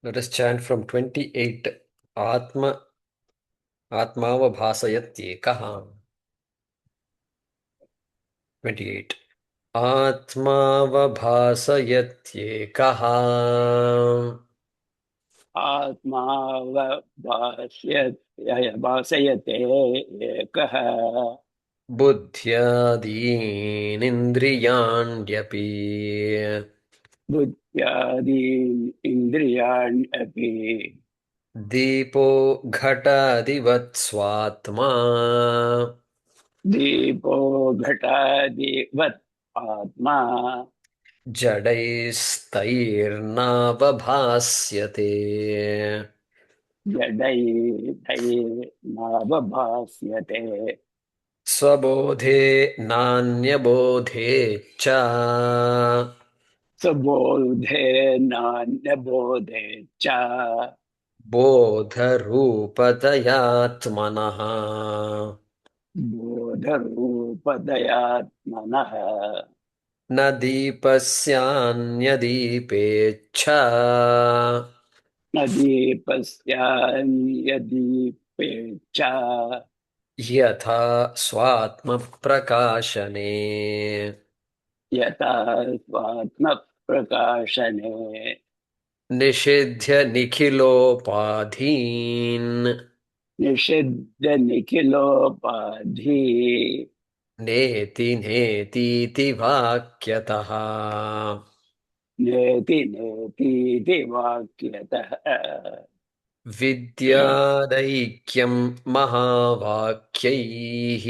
Let us chant from 28. Atmavabhasayatyekah. 28. Atmavabhasayatyekah. भासयते एकः बुद्ध्यादीनिन्द्रियाण्यपि बुद्ध्यादीन् इन्द्रियाण्यपि दीपो घटादिवत् स्वात्मा दीपो घटादिवत् आत्मा जडैस्तैर्नावभास्यते जडैर्नवभास्यते स्वबोधे नान्यबोधे च सुबोधे नान्यबोधे च बोधरूपतयात्मनः बोधरूपदयात्मनः न दीपस्यान्यदीपेच्छ न दीपस्यान्यदीपे च यथा स्वात्मप्रकाशने यथा स्वात्मप्रकाशने निषिध्य निखिलोपाधीन् निषिद्य निखिलोपाधि नेति नेतीति वाक्यतः नेति नेतीति वाक्यतः विद्यादैक्यं महावाक्यैः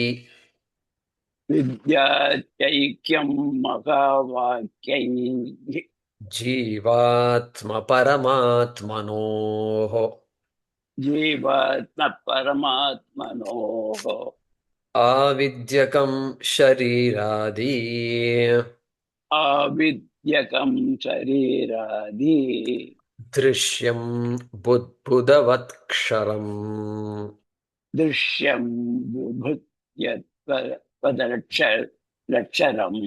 विद्यात्यैक्यं महावाक्यैः जीवात्मपरमात्मनोः जीवात्मपरमात्मनोः आविद्यकं शरीरादि आविद्यकं शरीरादि दृश्यं बुद्बुदवत्क्षरम् दृश्यं बुभुत्यत्पदलक्षरम्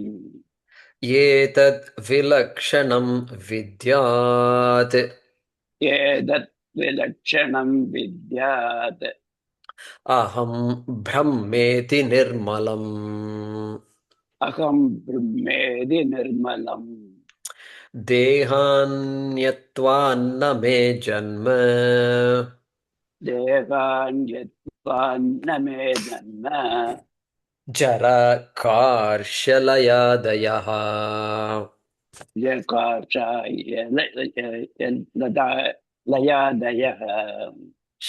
एतद् विलक्षणं विद्यात् एतत् विलक्षणं विद्यात् अहं ब्रह्मेति निर्मलम् अहं ब्रह्मेदि निर्मलम् देहान्यत्वान्न मे जन्म देहान्यत्वान्न मे जन्म जराकार्ष्यलयादयः लयादयः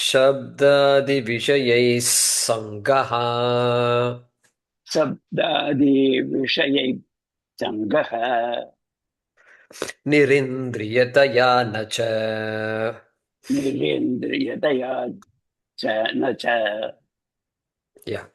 शब्दादिविषयैः सङ्गः शब्दादिविषयै सङ्गः निरिन्द्रियतया न च निरेन्द्रियतया च न च Yeah.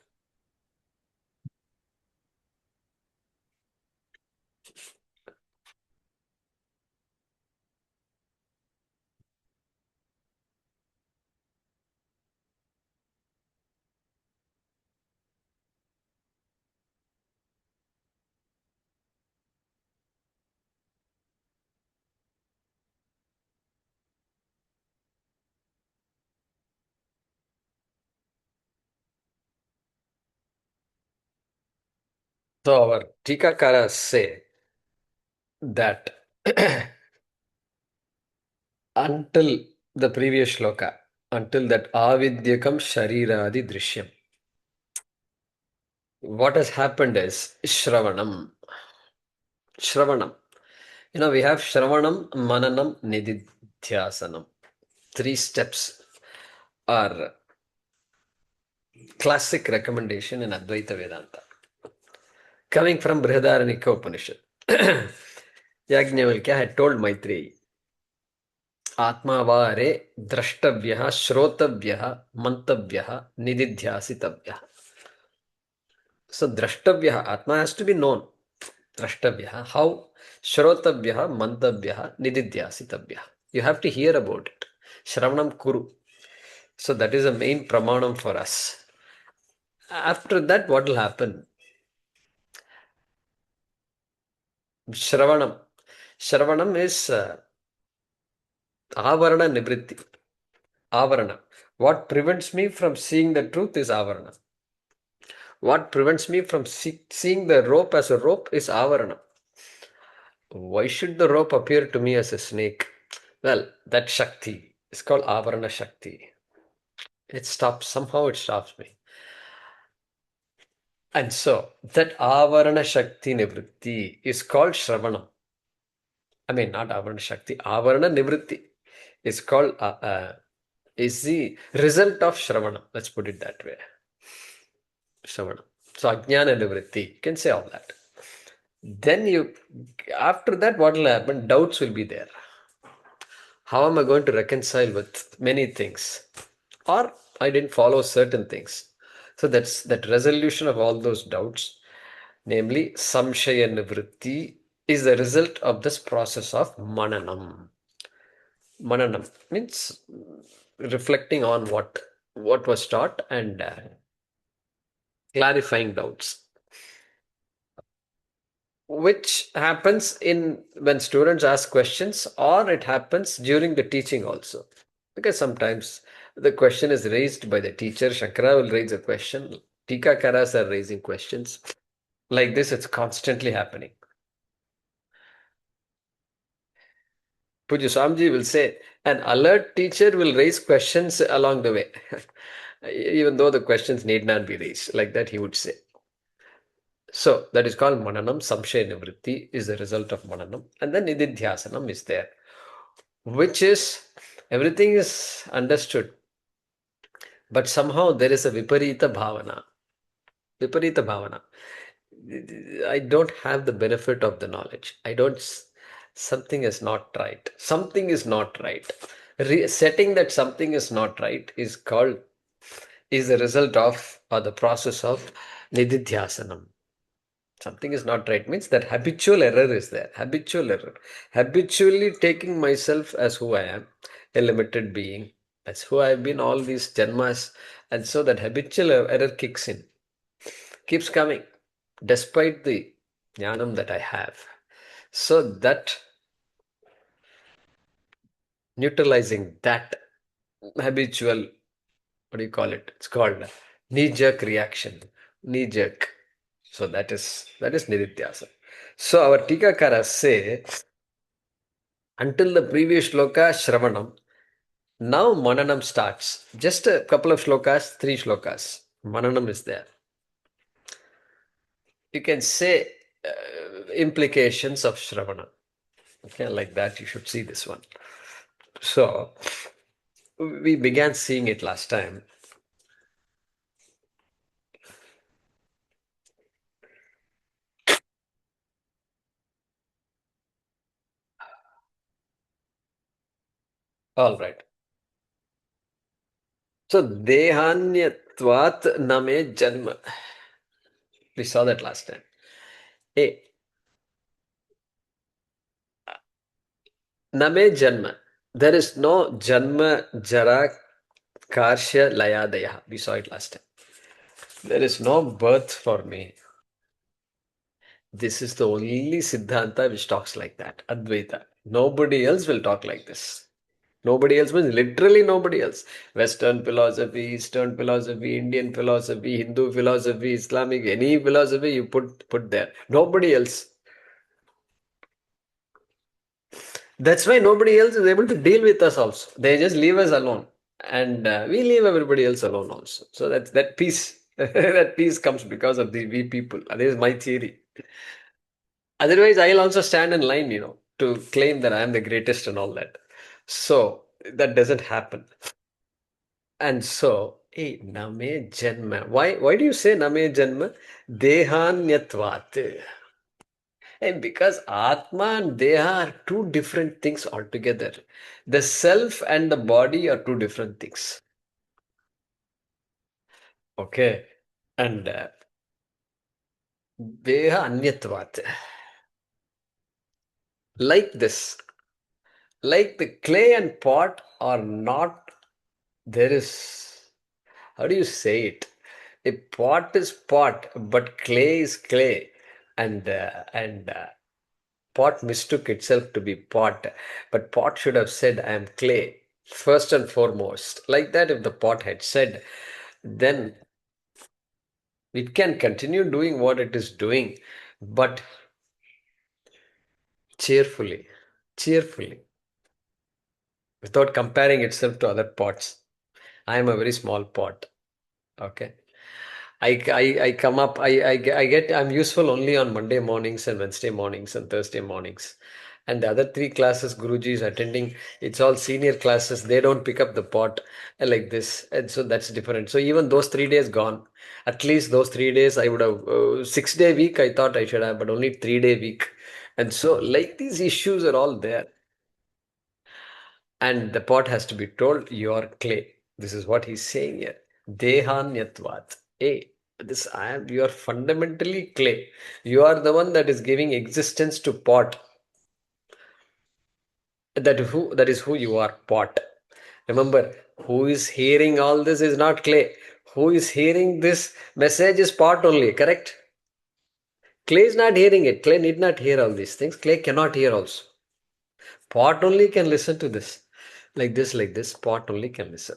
So our Tikakaras say that until the previous shloka, until that avidyakam shariradi drishyam, what has happened is Shravanam. Shravanam. We have Shravanam, Mananam, Nididhyasanam. 3 steps are classic recommendation in Advaita Vedanta. Coming from Brihadaranyaka Upanishad. Yajnavalkya had told Maitreyi, Atmavare drashtavyaha shrotavyaha mantavyaha nididhyasitavyaha. So drashtavyaha, Atma has to be known. Drashtavyaha, how? Shrotavyaha mantavyaha nididhyasitavyaha. You have to hear about it. Shravanam kuru. So that is a main pramanam for us. After that, what will happen? Shravanam. Shravanam is Avarana nivritti. Avarana. What prevents me from seeing the truth is avarana. What prevents me from seeing the rope as a rope is avarana. Why should the rope appear to me as a snake? Well, that Shakti is called Avarana Shakti. It stops, somehow it stops me. And so, that Avarana Shakti Nivritti is called Shravanam. I mean, not Avarana Shakti, Avarana Nivritti is called, is the result of Shravanam. Let's put it that way. Shravanam. So, Ajnana Nivritti, you can say all that. Then after that, what will happen? Doubts will be there. How am I going to reconcile with many things? Or I didn't follow certain things. So that's that resolution of all those doubts, namely samshaya nivritti, is the result of this process of mananam. Mananam means reflecting on what was taught and clarifying doubts, which happens in when students ask questions, or it happens during the teaching also. Because sometimes the question is raised by the teacher, Shankara will raise a question, Tikakaras are raising questions. Like this, it's constantly happening. Puja Swamiji will say, an alert teacher will raise questions along the way, even though the questions need not be raised. Like that, he would say. So that is called Mananam. Samshaya Nivritti is the result of Mananam. And then Nididhyasanam is there, which is everything is understood. But somehow there is a Viparita Bhavana. Viparita Bhavana. I don't have the benefit of the knowledge. Something is not right. Something is not right. Setting that something is not right is the result of or the process of nididhyasanam. Something is not right means that habitual error is there. Habitual error. Habitually taking myself as who I am, a limited being, as who I have been all these janmas, and so that habitual error kicks in, keeps coming, despite the jnanam that I have. So that neutralizing that habitual, what do you call it? It's called knee-jerk reaction. Knee-jerk. So that is nirityasa. So our Tikakaras say, until the previous shloka, Shravanam, now Mananam starts. Just a couple of shlokas, 3 shlokas. Mananam is there. You can say implications of Shravana. Okay, like that, you should see this one. So, we began seeing it last time. All right. So, dehānyatvānna name janma. We saw that last time. Hey, name janma. There is no janmajarākārśyalayādayaḥ. We saw it last time. There is no birth for me. This is the only Siddhanta which talks like that. Advaita. Nobody else will talk like this. Nobody else means literally nobody else. Western philosophy, Eastern philosophy, Indian philosophy, Hindu philosophy, Islamic, any philosophy you put there. Nobody else. That's why nobody else is able to deal with us also. They just leave us alone. And we leave everybody else alone also. So that peace. That peace comes because of the we people. That is my theory. Otherwise, I'll also stand in line, to claim that I am the greatest and all that. So that doesn't happen. And so, name janma. Why do you say name janma? Dehānyatvānna. And because Atma and Deha are two different things altogether. The self and the body are two different things. Okay. And Deha anyatvat. Like this. Like the clay and pot are not, there is, how do you say it? A pot is pot, but clay is clay. And Pot mistook itself to be pot, but pot should have said, I am clay, first and foremost. Like that, if the pot had said, then it can continue doing what it is doing, but cheerfully, cheerfully, without comparing itself to other pots. I am a very small pot. Okay. I come up, I'm useful only on Monday mornings and Wednesday mornings and Thursday mornings. And the other three classes Guruji is attending, it's all senior classes. They don't pick up the pot like this. And so that's different. So even those 3 days gone, at least those 3 days I would have, 6 day week I thought I should have, but only 3 day week. And so like these issues are all there. And the pot has to be told, you are clay. This is what he's saying here. Dehānyatvānna. Hey, you are fundamentally clay. You are the one that is giving existence to pot. That is who you are, pot. Remember, who is hearing all this is not clay. Who is hearing this message is pot only, correct? Clay is not hearing it. Clay need not hear all these things. Clay cannot hear also. Pot only can listen to this. Like this, pot only can listen.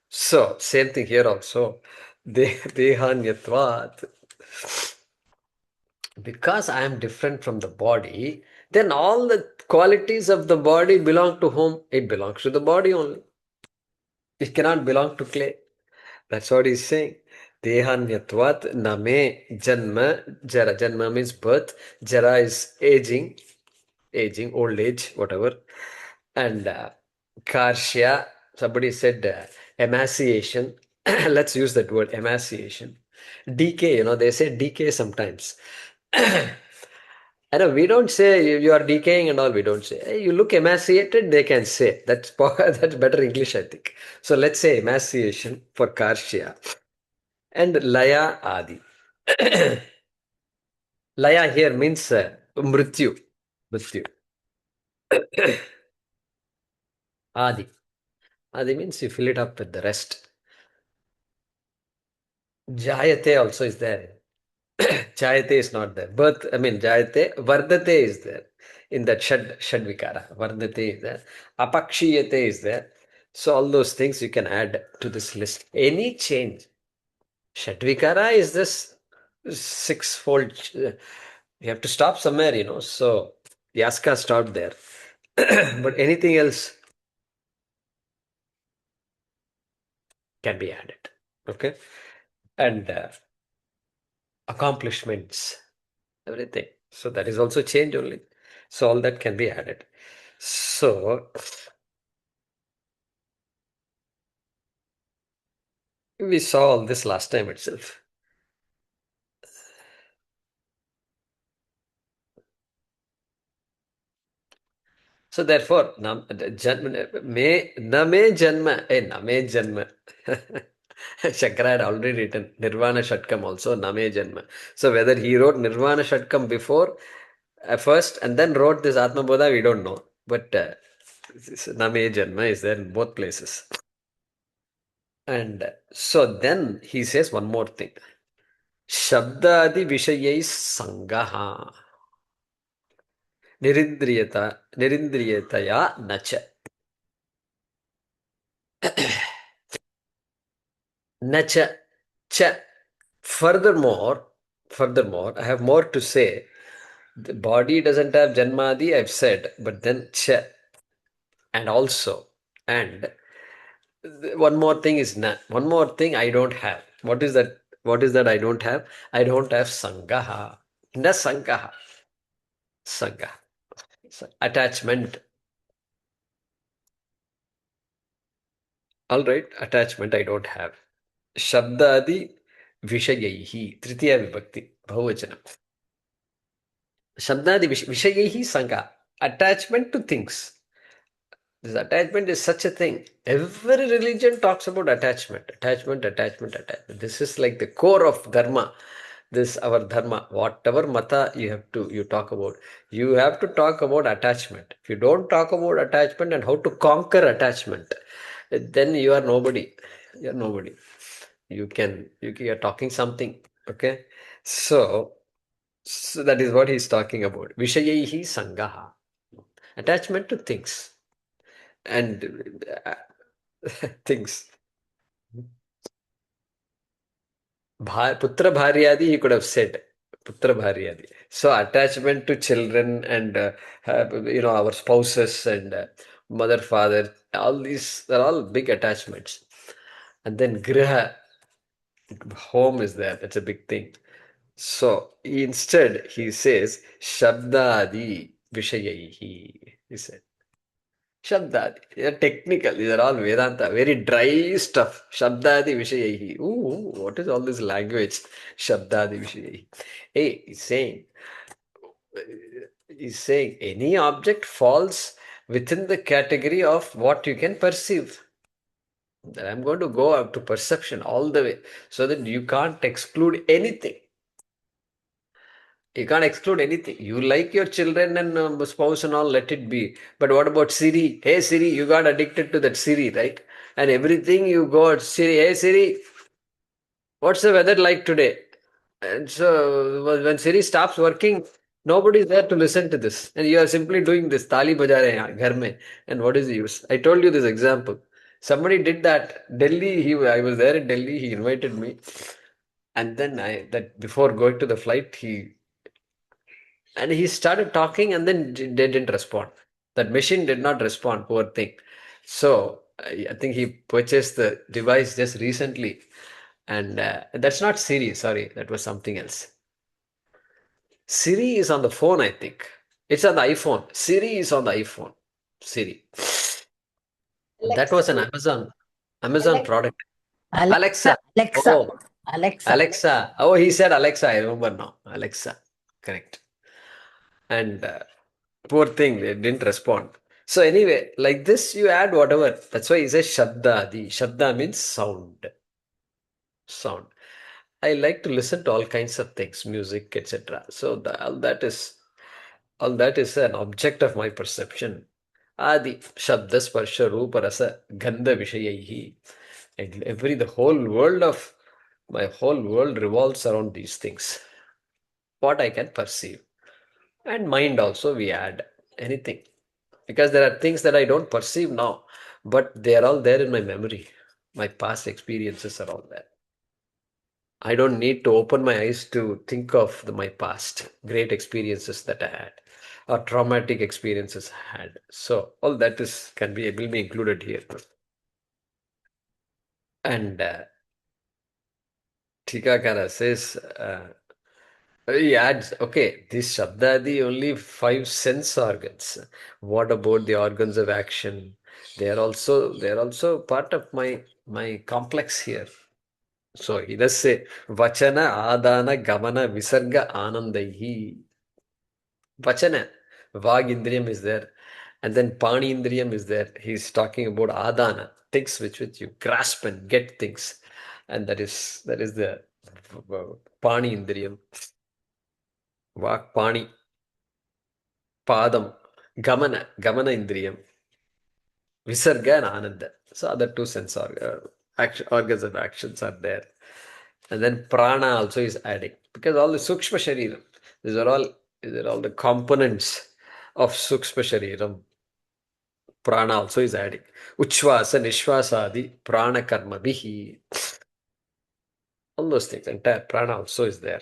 So, same thing here also. Dehānyatvānna. Because I am different from the body, then all the qualities of the body belong to whom? It belongs to the body only. It cannot belong to clay. That's what he's saying. Dehānyatvānna name janma jara. Janma means birth. Jara is aging, old age, whatever. And karshya, somebody said emaciation. Let's use that word, emaciation. Decay, they say decay sometimes. I know we don't say you are decaying and all. We don't say. Hey, you look emaciated. They can say that's that's better English, I think. So let's say emaciation for karshya and laya adi. Laya here means mrityu. Mrityu. Adi. Adi means you fill it up with the rest. Jayate also is there. Jayate is not there. Birth, Jayate, Vardate is there. In that Shadvikara, Vardate is there. Apakshiyate is there. So all those things you can add to this list. Any change. Shadvikara is this sixfold. You have to stop somewhere, So Yaska stopped there. But anything else can be added. Okay. And accomplishments, everything. So that is also change only. So all that can be added. So we saw all this last time itself. So therefore, me janma. Shankara had already written Nirvana Shatkam also, Name Janma. So whether he wrote Nirvana Shatkam before, first, and then wrote this Atmabodha, we don't know. But Name Janma is there in both places. And so then he says one more thing. śabdādiviṣayaiḥ saṅgaha nirindriyatayā nacha. Nacha. Cha. Furthermore, I have more to say. The body doesn't have janmadi, I've said, but then cha. And also, and one more thing is na. One more thing I don't have. What is that? What is that I don't have? I don't have saṅgaha. Na saṅgaha. Saṅgaha. Attachment. All right, attachment I don't have. śabdādiviṣayaiḥ. Tritiya vibhakti. Bahuvachanam. śabdādiviṣayaiḥ saṅga. Attachment to things. This attachment is such a thing. Every religion talks about attachment. Attachment. This is like the core of dharma. This our dharma. Whatever mata you talk about, you have to talk about attachment. If you don't talk about attachment and how to conquer attachment, then you are nobody. You are nobody. You are talking something. Okay. So So that is what he's talking about. Vishayaihi sangaha. Attachment to things. And things. Putra bharyadi, he could have said. Putra bharyadi. So attachment to children and our spouses and mother, father, all these are all big attachments. And then griha, home is there. That's a big thing. So instead he says śabdādi viṣayaiḥ. He said. Shabdadi. They are technical. These are all Vedanta. Very dry stuff. Shabdadi Vishayaihi. Ooh, what is all this language? Shabdadi Vishayaihi. Hey, he's saying any object falls within the category of what you can perceive. That I'm going to go up to perception all the way so that you can't exclude anything. You can't exclude anything. You like your children and spouse and all, let it be. But what about Siri? Hey Siri, you got addicted to that Siri, right? And everything you got Siri. Hey Siri, what's the weather like today? And so when Siri stops working, nobody is there to listen to this. And you are simply doing this. Tali baja rahe hain ghar mein. And what is the use? I told you this example. Somebody did that. I was there in Delhi. He invited me. And then before going to the flight, he started talking and then they didn't respond. That machine did not respond, poor thing. So I think he purchased the device just recently. And that's not Siri, sorry, that was something else. Siri is on the phone, I think. It's on the iPhone. Siri is on the iPhone. Siri. That was an Amazon product. Alexa. Oh, Alexa. Oh, he said Alexa. I remember now. Alexa. Correct. And poor thing, they didn't respond. So anyway, like this, you add whatever. That's why he says śabdādi. Śabda means sound. Sound. I like to listen to all kinds of things, music, etc. So all that is an object of my perception. Adi, shabda, sparsha, rupa, rasa, gandha, vishayaihi. And my whole world revolves around these things. What I can perceive. And mind also we add anything. Because there are things that I don't perceive now, but they are all there in my memory. My past experiences are all there. I don't need to open my eyes to think of my past great experiences that I had or traumatic experiences I had. So all that will be included here. And Tikakara says, he adds, okay, this Shabdadi only 5 sense organs. What about the organs of action? They are also part of my complex here. So he does say, Vachana, Adana, Gamana, Visarga, Anandaihi. Vachana, Vag Indriyam is there. And then Pani Indriyam is there. He's talking about Adana, things which you grasp and get things. And that is the Pani Indriyam. Vak Pani. Padam, Gamana Indriyam, Visarga and Ananda. So other 2 sense organs of actions are there. And then Prana also is adding. Because all the Sukshma Shariram, these are all the components of Sukshma Shariram. Prana also is adding. Uchvasa, Nishvasadi, Prana Karma Bihi. All those things, entire Prana also is there.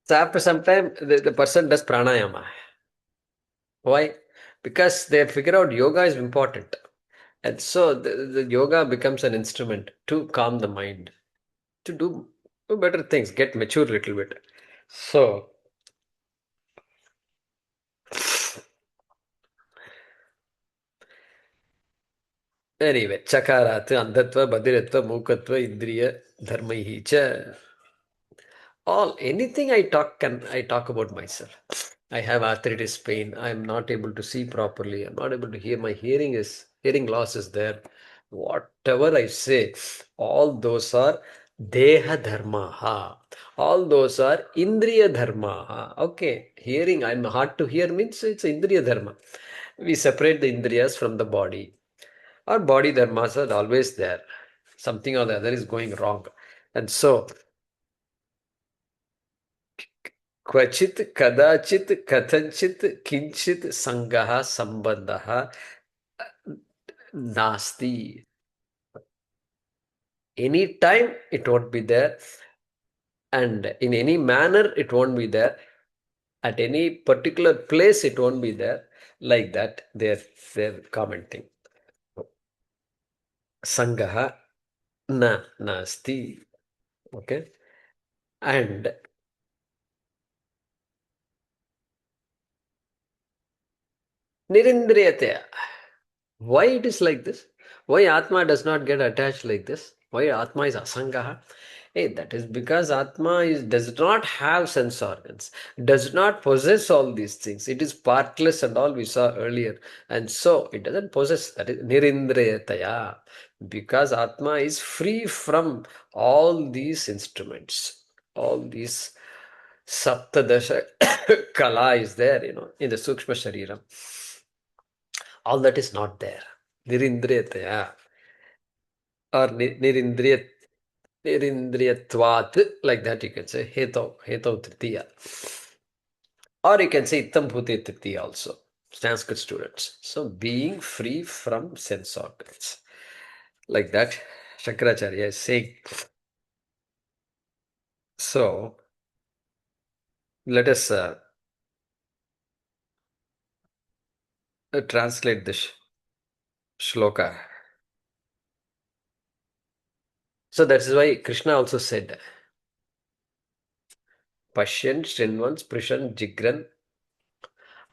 So after some time, the person does pranayama. Why? Because they figure out yoga is important. And so the yoga becomes an instrument to calm the mind, to do better things, get mature a little bit. So, anyway, chakarat, andhatva, badiratva, mukatva, indriya, dharmaihi cha. Anything I talk about myself. I have arthritis pain. I'm not able to see properly. I'm not able to hear. My hearing loss is there. Whatever I say, all those are deha dharmaha. All those are indriya dharmaha. Okay, hearing, I'm hard to hear means it's indriya dharma. We separate the indriyas from the body. Our body dharmas are always there. Something or the other is going wrong. And so Kvachit, kadachit, kathanchit, kinchit, sangaha, sambandhaha, nasti. Any time it won't be there, and in any manner it won't be there. At any particular place it won't be there. Like that, they're commenting. Sangaha na nasti. Okay. And nirindriyatayā. Why it is like this? Why Atma does not get attached like this? Why Atma is asangaha? Hey, that is because does not have sense organs, does not possess all these things. It is partless and all we saw earlier. And so it doesn't possess, that is nirindriyatayā. Because Atma is free from all these instruments, all these saptadasha kala is there, in the Sukshma Shariram. All that is not there. Nirindriyataya or nirindriyatvat, like that you can say, heto tritiya. Or you can say ittam bhute tritiya also, Sanskrit students. So being free from sense organs. Like that, Shankaracharya is saying. So, let us translate this shloka. So that is why Krishna also said, Pashyan, Shrinvan, Sprishan, Jigran,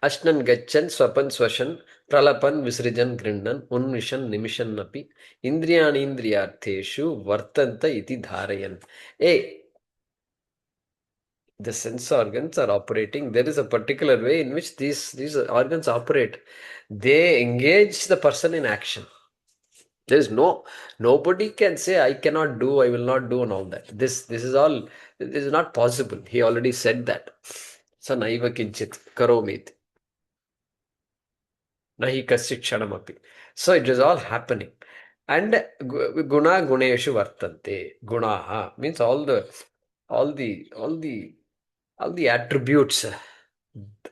Ashnan Gachan, Swapan Swashan, Pralapan Visrijan Grindan, Unvishan Nimishan Napi, Indriyani Indriyartheshu, Vartanta iti dharayan. Hey, the sense organs are operating. There is a particular way in which these organs operate. They engage the person in action. There is nobody can say I cannot do, I will not do, and all that. This is not possible. He already said that. So naiva kinchit karomit. Nahi kasit kshanamapi. So it is all happening. And guna guneshu vartante. Gunaha means all the attributes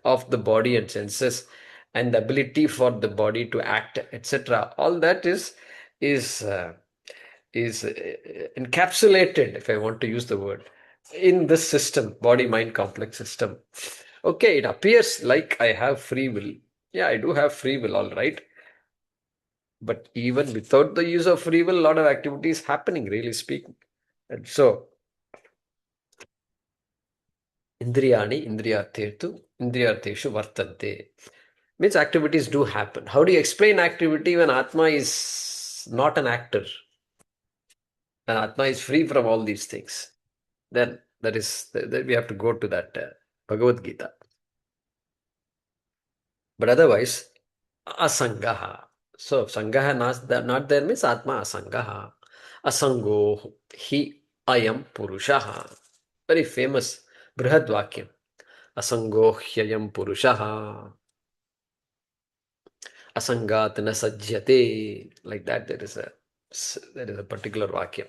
of the body and senses, and the ability for the body to act, etc. All that is encapsulated, if I want to use the word, in this system, body mind complex system. Okay, it appears like I have free will. Yeah, I do have free will, all right. But even without the use of free will, a lot of activity is happening, really speaking. And so, indriyartheshu vartante. Means activities do happen. How do you explain activity when Atma is not an actor? When Atma is free from all these things. Then we have to go to that Bhagavad Gita. But otherwise, asangaha. So sangaha not there means Atma asangaha. Asango hi ayam purushaha. Very famous Brihad Vakyam. Asango hyayam purushaha. Asangat na sajyate. Like that, there is a particular Vakyam.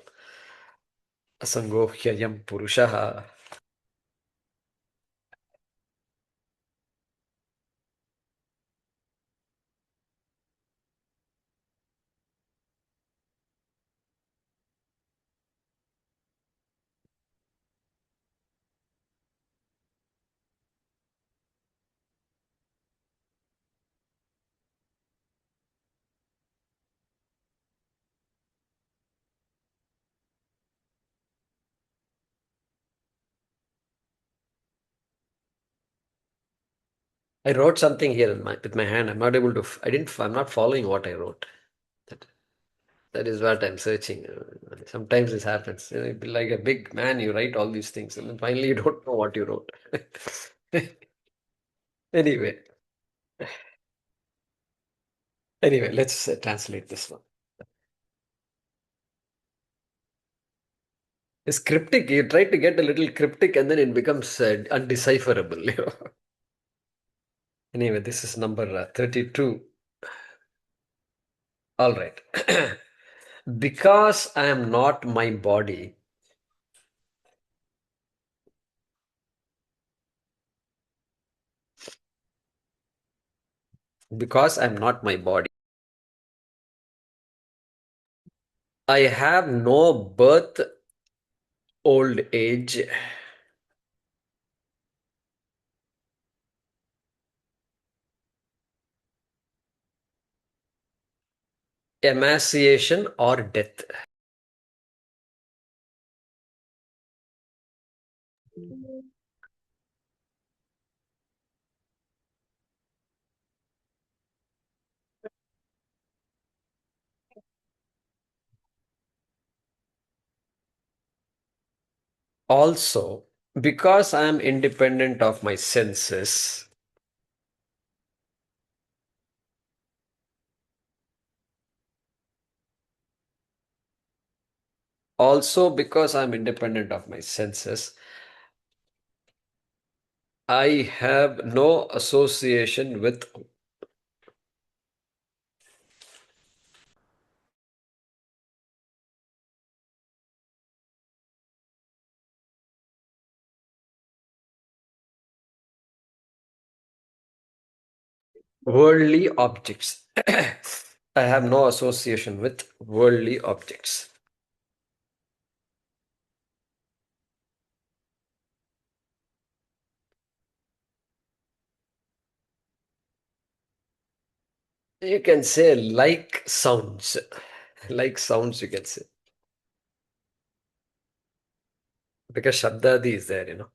Asango hyayam purushaha. I wrote something here with my hand. I'm not following what I wrote. That, that is what I'm searching. Sometimes this happens. You be like a big man, you write all these things, and then finally you don't know what you wrote. Anyway, let's translate this one. It's cryptic. You try to get a little cryptic, and then it becomes undecipherable. Anyway, this is number 32. All right. Because I am not my body, because I'm not my body. I have no birth, old age, emaciation, or death. Also, because I am independent of my senses, I have no association with worldly objects. I have no association with worldly objects. You can say like sounds. Like sounds, you can say. Because śabdādi is there, you know.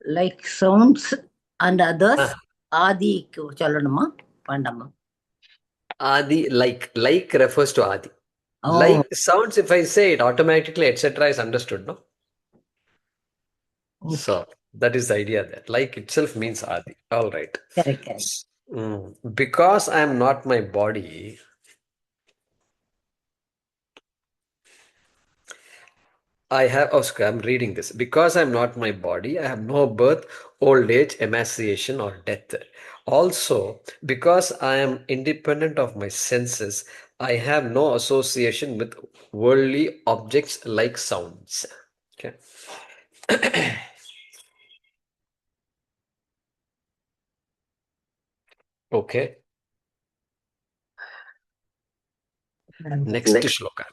Like sounds and others, Adi சொல்லுமா வேண்டாமா? Adi, like refers to Adi. Oh. Like sounds, if I say it automatically, etc. is understood, no? Okay. So that is the idea there. Like itself means Adi. All right. Correct. Because I am not my body, I'm reading this. Because I'm not my body, I have no birth, old age, emaciation, or death. Also, because I am independent of my senses, I have no association with worldly objects like sounds. Okay. Okay. Next shloka.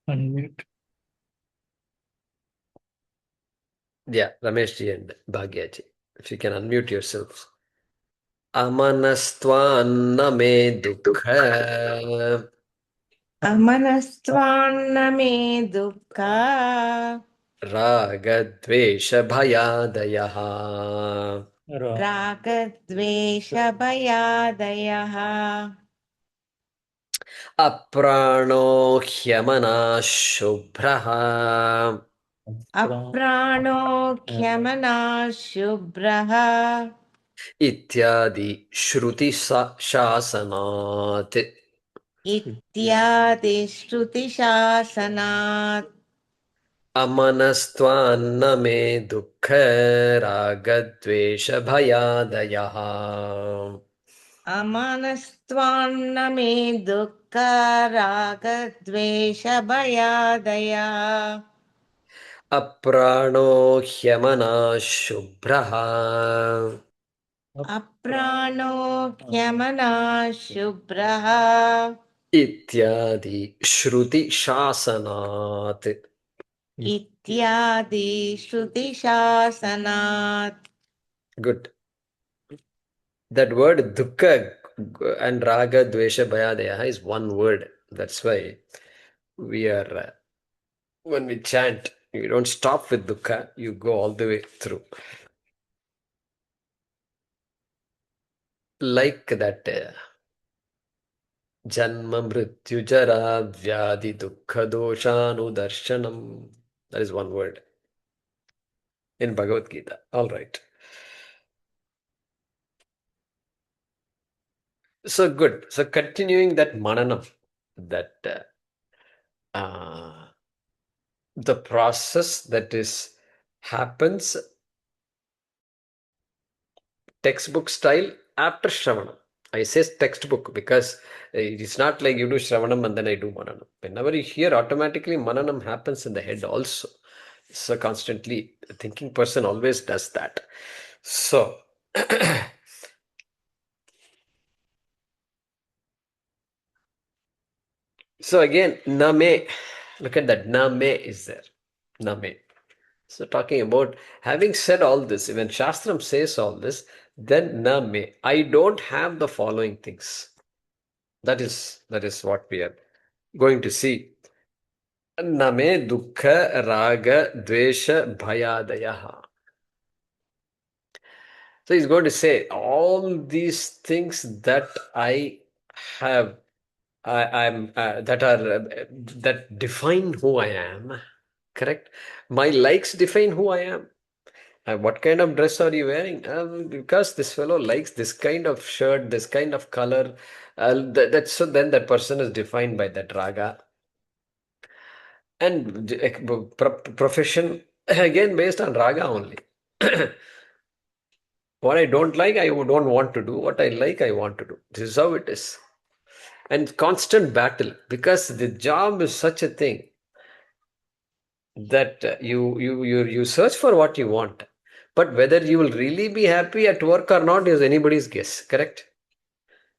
Unmute. Yeah, Ramesh ji and Bhagya ji. If you can unmute yourselves. Amanastvānna me dukkha. amanastvānna me dukkha Ragadveṣabhayādayaḥ. ragadveṣabhayādayaḥ aprāṇo hyamanāḥ śubhra. aprāṇo hyamanāḥ śubhra ityādi śrutiśāsanāt. ityādi śrutiśāsanāt amanastvānna me duḥkharāgadveṣabhayādayaḥ. amanastvānna me duḥkharāgadveṣabhayādayaḥ aprāṇo hyamanāḥ śubhra. aprāṇo hyamanāḥ śubhra ityādi śrutiśāsanāt. ityādi śrutiśāsanāt. Good. That word dukkha and raga dvesha bhayadayaha is one word. That's why we are when we chant, you don't stop with dukkha, you go all the way through. Like that janma mrityu jara vyadi dukkha doshanudarshanam. That is one word in Bhagavad Gita. All right. So good. So continuing that mananam, that the process that happens textbook style after Shravanam. I say textbook because it is not like you do Shravanam and then I do Mananam. Whenever you hear, automatically Mananam happens in the head also. So constantly a thinking person always does that. So so again, name. Look at that. Name is there. Name. So talking about having said all this, when Shastram says all this, then name. I don't have the following things. That is what we are going to see. Name duḥkharāgadveṣabhayādayaḥ. So he's going to say all these things that I have, I'm that define who I am. Correct? My likes define who I am. What kind of dress are you wearing? Because this fellow likes this kind of shirt, this kind of color. So then that person is defined by that raga. And profession, again, based on raga only. What I don't like, I don't want to do. What I like, I want to do. This is how it is. And constant battle, because the job is such a thing that you search for what you want, but whether you will really be happy at work or not is anybody's guess. Correct?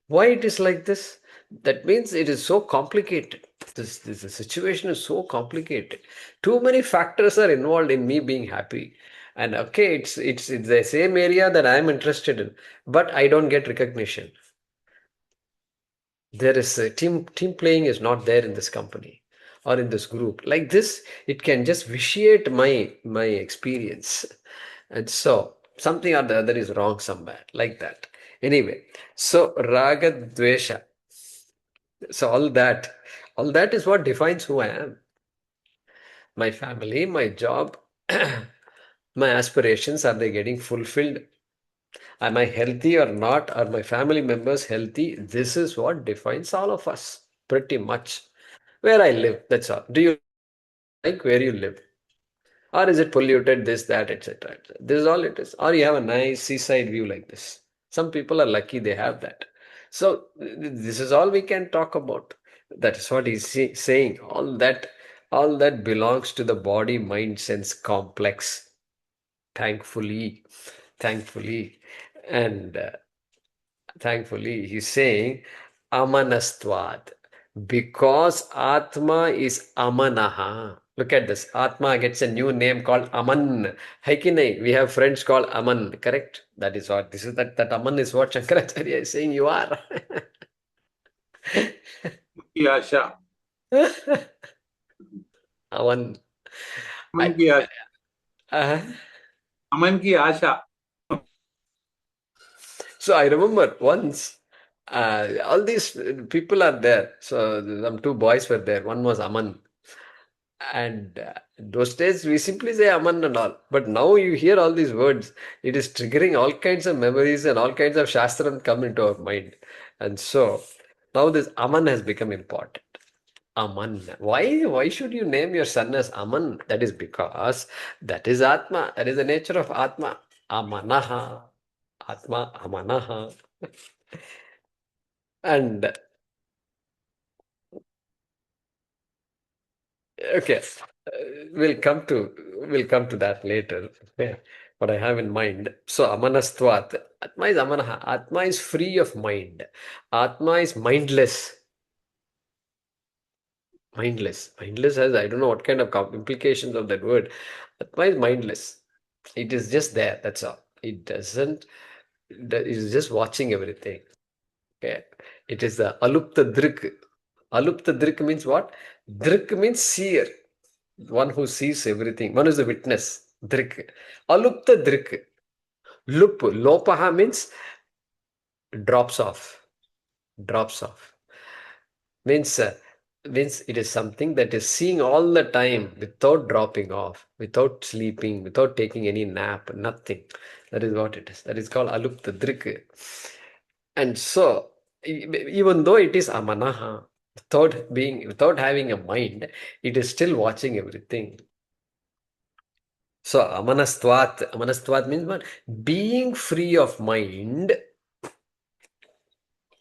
Why it is like this? That means it is so complicated. This situation is so complicated. Too many factors are involved in me being happy. And okay, it's the same area that I am interested in, but I don't get recognition. There is a team playing is not there in this company or in this group. Like this, it can just vitiate my experience. And so something or the other is wrong somewhere, like that. Anyway, so raga dvesha. So all that is what defines who I am. My family, my job, my aspirations, are they getting fulfilled? Am I healthy or not? Are my family members healthy? This is what defines all of us, pretty much. Where I live, that's all. Do you like where you live? Or is it polluted, this, that, etc.? This is all it is. Or you have a nice seaside view like this. Some people are lucky they have that. So this is all we can talk about. That is what he's saying. All that belongs to the body, mind, sense complex. Thankfully. And thankfully, he's saying amanastvād. Because Atma is amanaha. Look at this. Atma gets a new name called Aman. Haikinai, we have friends called Aman, correct? That is what this is. That Aman is what Shankaracharya is saying you are. की आशा Aman. अमन की आशा Uh, अमन की आशा so I remember once, all these people are there. So some two boys were there. One was Aman. And those days we simply say Aman and all. But now you hear all these words, it is triggering all kinds of memories and all kinds of Shastram come into our mind. And so now this Aman has become important. Aman. Why should you name your son as Aman? That is because that is Atma. That is the nature of Atma. Amanaha. Atma, Amanaha. And okay, we'll come to that later. Okay, what I have in mind. So amanastvāt. Atma is amanaha. Atma is free of mind. Atma is mindless. Mindless has, I don't know what kind of implications of that word. Atma is mindless. It is just there. That's all. It doesn't. It is just watching everything. Okay. It is the alupta drik. Alupta drik means what? Drik means seer. One who sees everything. One is the witness. Drik. Alupta drik. Lup. Lopaha means drops off. Means it is something that is seeing all the time without dropping off, without sleeping, without taking any nap, nothing. That is what it is. That is called alupta drik. And so, even though it is amanaha, without having a mind, it is still watching everything. So amanastvāt means what? Being free of mind.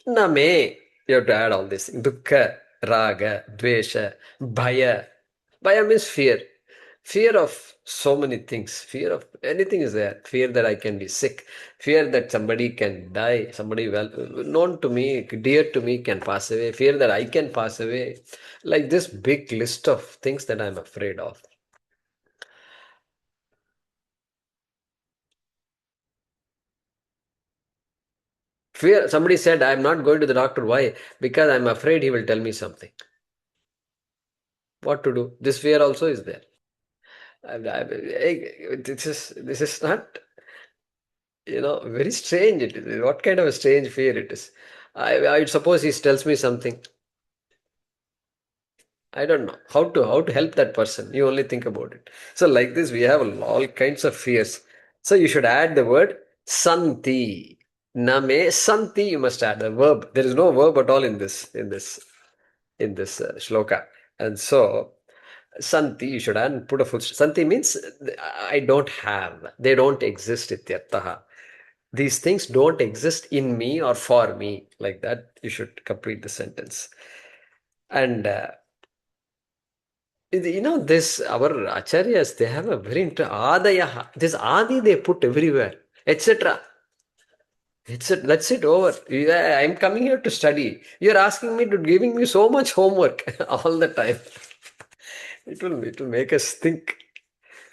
Name. You have to add all this. Dukkha, raga, dvesha, bhaya. Bhaya means fear. Fear of so many things. Fear of anything is there. Fear that I can be sick. Fear that somebody can die. Somebody well known to me, dear to me, can pass away. Fear that I can pass away. Like this big list of things that I'm afraid of. Fear. Somebody said, I'm not going to the doctor. Why? Because I'm afraid he will tell me something. What to do? This fear also is there. This is not, very strange it is. What kind of a strange fear it is? I suppose he tells me something. I don't know how to help that person. You only think about it. So like this, we have all kinds of fears. So you should add the word santi. Name santi. You must add the verb. There is no verb at all in this shloka, and so santi you should add and put a full. Santi means I don't have. They don't exist. Ityartaha. These things don't exist in me or for me. Like that, you should complete the sentence. And this our acharyas, they have a very adayaḥ. This adi they put everywhere, etc. That's it over. I'm coming here to study. You're asking me to giving me so much homework all the time. It will make us think.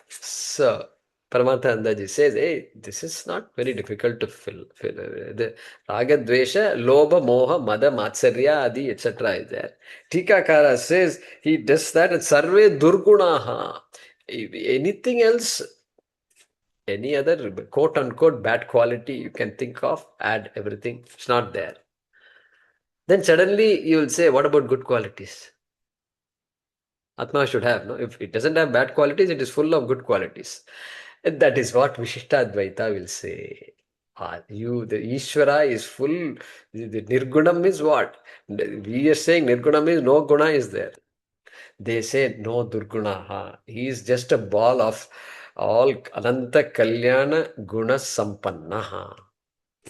So Paramathanandaji says, hey, this is not very difficult to fill. The ragadvesha, lobha, moha, mada, matsarya, adi, etc. is there. Tikakara says he does that and sarve durgunaha. Anything else, any other quote unquote bad quality you can think of, add everything. It's not there. Then suddenly you will say, what about good qualities? Atma should have, no? If it doesn't have bad qualities, it is full of good qualities. And that is what Vishishtadvaita will say. The Ishvara is full. The Nirgunam is what? We are saying Nirgunam is no guna is there. They say no Durgunaha. He is just a ball of all Ananta Kalyana Guna Sampannaha.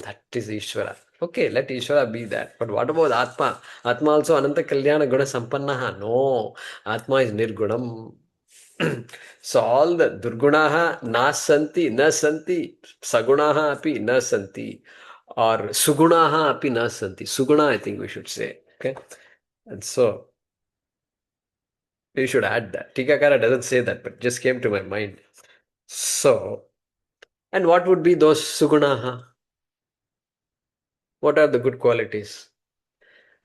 That is Ishvara. Okay, let Ishvara be that. But what about Atma? Atma also Ananta Kalyana Guna Sampannaha. No, Atma is Nirgunam. So all the Durgunaha na santi, sagunaha api na santi, or sugunaha api na santi. Suguna, I think we should say. Okay, and so we should add that. Tikakara doesn't say that, but just came to my mind. So, and what would be those sugunaha? What are the good qualities?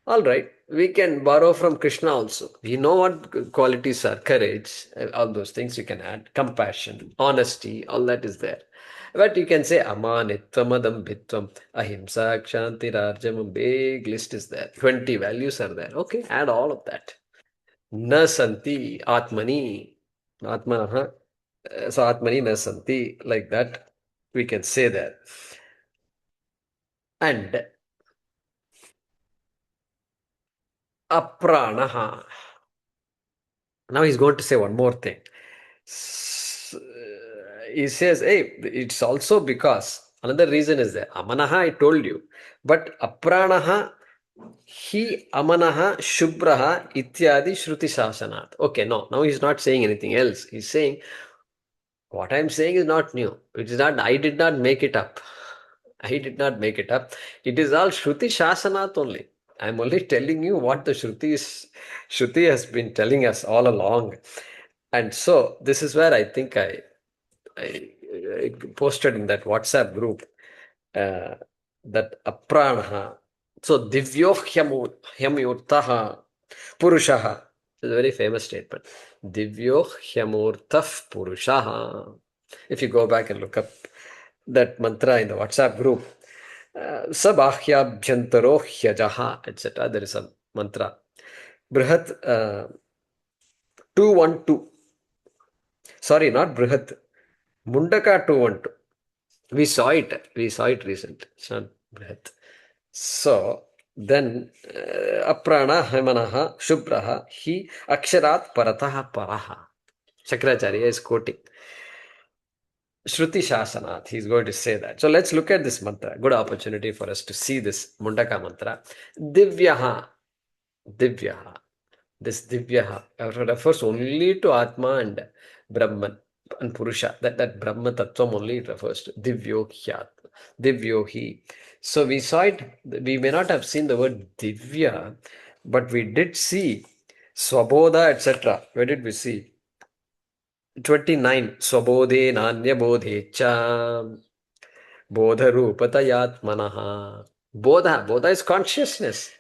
All right, we can borrow from Krishna also. We know what qualities are: courage, all those things you can add, compassion, honesty, all that is there. But you can say amanitvam, adambhitvam, ahimsa, kshanti, rajamam, big list is there. 20 values are there. Okay, add all of that. Na santi, atmani, atmanaha. So atmani na santi, like that we can say that. And aprāṇaha. Now he's going to say one more thing. He says, hey, it's also because another reason is there. Amanaha, I told you. But aprāṇaha, he amanaha, śubhra, ityādi, śrutiśāsanāt. Okay, no, now he's not saying anything else. He's saying, what I'm saying is not new. It is not, I did not make it up. I did not make it up. It is all śrutiśāsanāt only. I'm only telling you what the Shruti has been telling us all along. And so this is where I think I posted in that WhatsApp group that aprāṇaha. So divyo hyamurtaha purushaha. It's a very famous statement. Divyo hyamurtah purushaha. If you go back and look up that mantra in the WhatsApp group, sabāhyabhyantaro hyajaha, etc. There is a mantra. Brihat 212. Sorry, not Brihat. Mundaka 212. We saw it recently. It's not Brihat. So then aprāṇa, hyamanāḥ, śubhra, he aksharat parataha paraha. Shakracharya is quoting. Śrutiśāsanāt, he's going to say that. So let's look at this mantra. Good opportunity for us to see this Mundaka mantra. Divyaha. This divyaha refers only to Atma and Brahman and Purusha. That Brahma Tattvam only it refers to. Divyohi. So we saw it, we may not have seen the word Divya, but we did see Swabodha, etc. Where did we see? 29. Swabodhe nanya bodhe cha bodha rupatayatmanaha. Bodha is consciousness.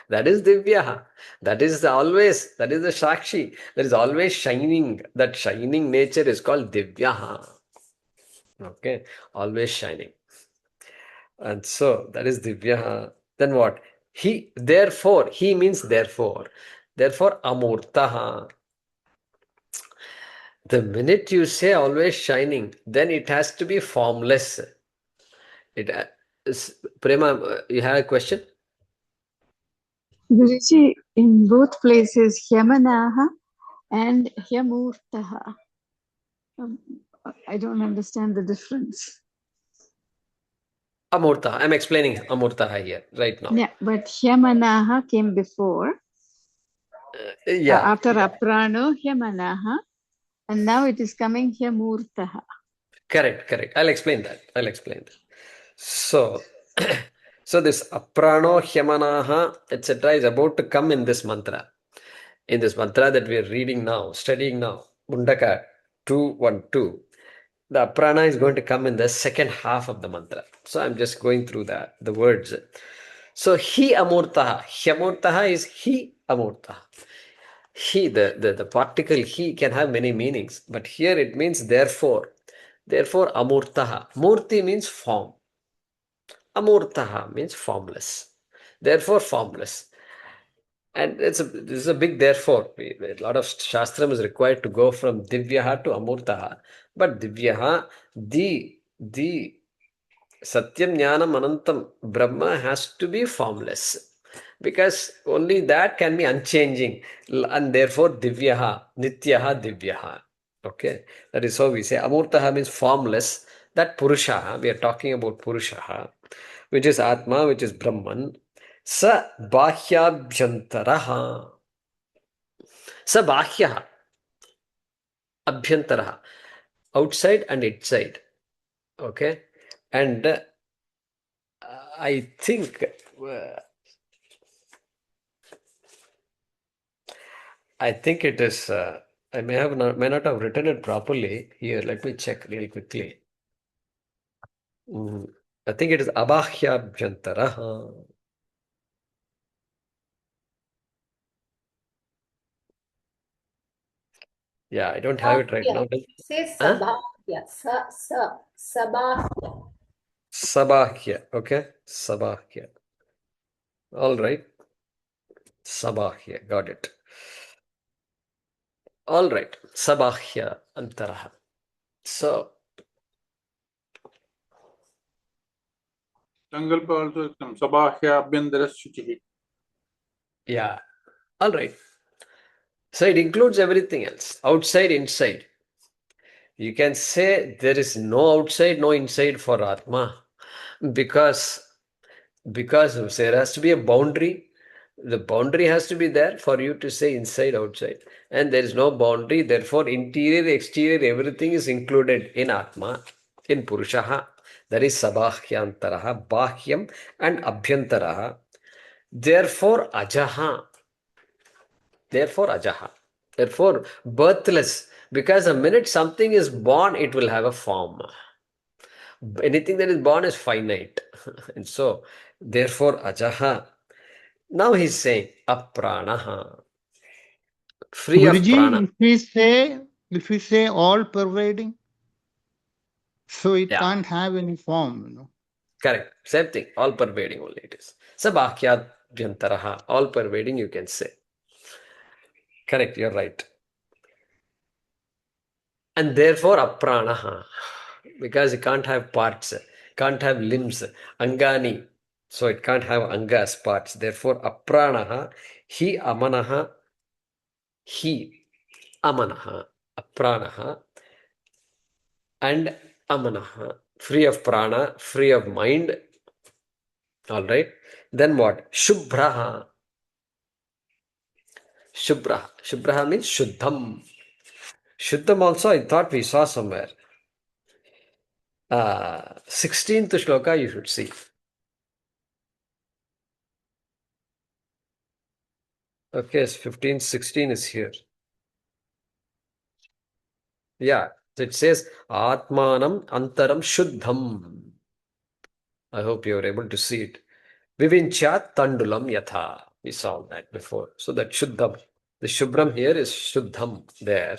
That is Divya. That is the Shakshi. That is always shining. That shining nature is called Divya. Okay, always shining. And so that is Divya. Then what? He means therefore. Therefore, Amurtaha. The minute you say always shining, then it has to be formless. Prema, you have a question? Guruji, in both places, Hyamanaha and Hyamurtaha. I don't understand the difference. Amurtaha. I'm explaining Amurtaha here right now. Yeah, but Hyamanaha came before. After aprāṇo, Hyamanaha. And now it is coming Hyamurtaha. Correct. I'll explain that. So, so this aprāṇo, hyamanāḥ, etc. is about to come in this mantra. In this mantra that we are reading now, studying now, Mundaka 212. The aprāṇa is going to come in the second half of the mantra. So I'm just going through the words. So he amurtaha. Hyamurtaha is he amurtaha. He, the particle he can have many meanings, but here it means therefore. Therefore, amurtaha. Murti means form. Amurtaha means formless. Therefore, formless. And this is a big therefore. A lot of Shastram is required to go from Divyaha to Amurtaha. But Divyaha, the Satyam Jnanam Anantam Brahma has to be formless. Because only that can be unchanging. And therefore, Divyaha, Nityaha, Divyaha. Okay. That is how we say. Amurtaha means formless. That Purusha, we are talking about Purusha, which is Atma, which is Brahman. Sa bahyabhyantaraha. Sa bahyaha. Abhyantaraha. Outside and inside. Okay. And I think it is, I may not have written it properly. Here, let me check really quickly. I think it is abhyabhyantaraha. Yeah, I don't have it right now. Say sabahya. Sabahya. Sabahya. Okay. Sabahya. All right. Sabahya. Got it. All right. Sabahya antaraha. So. Sankalpa also comes. Sabahya abhyantarasyuchihi. Yeah. All right. So it includes everything else. Outside, inside. You can say there is no outside, no inside for Atma. Because there has to be a boundary. The boundary has to be there for you to say inside, outside. And there is no boundary. Therefore, interior, exterior, everything is included in Atma, in Purushaha. That is Sabāhyantaraha, Bāhyam and Abhyantaraha. Therefore, Ajaha. Therefore, birthless. Because the minute something is born, it will have a form. Anything that is born is finite. And so, therefore, Ajaha. Now he's saying, aprāṇaha. Free of prana. If we say all pervading, so it can't have any form, Correct. Same thing. All pervading only it is. Sabāhyabhyantaraha. All pervading you can say. Correct. You're right. And therefore, aprāṇaha. Because it can't have parts, can't have limbs, angani. So it can't have angas, parts. Therefore, aprāṇaha, he amanaha, aprāṇaha, and amanaha, free of prana, free of mind. All right. Then what? Śubhra. Śubhra means shuddham. Shuddham also I thought we saw somewhere. 16th shloka you should see. Okay, 15, 16 is here. Yeah, it says Atmanam Antaram Shuddham. I hope you are able to see it. Vivinchat Tandulam Yatha. We saw that before. So that Shuddham. The Shubhram here is Shuddham there.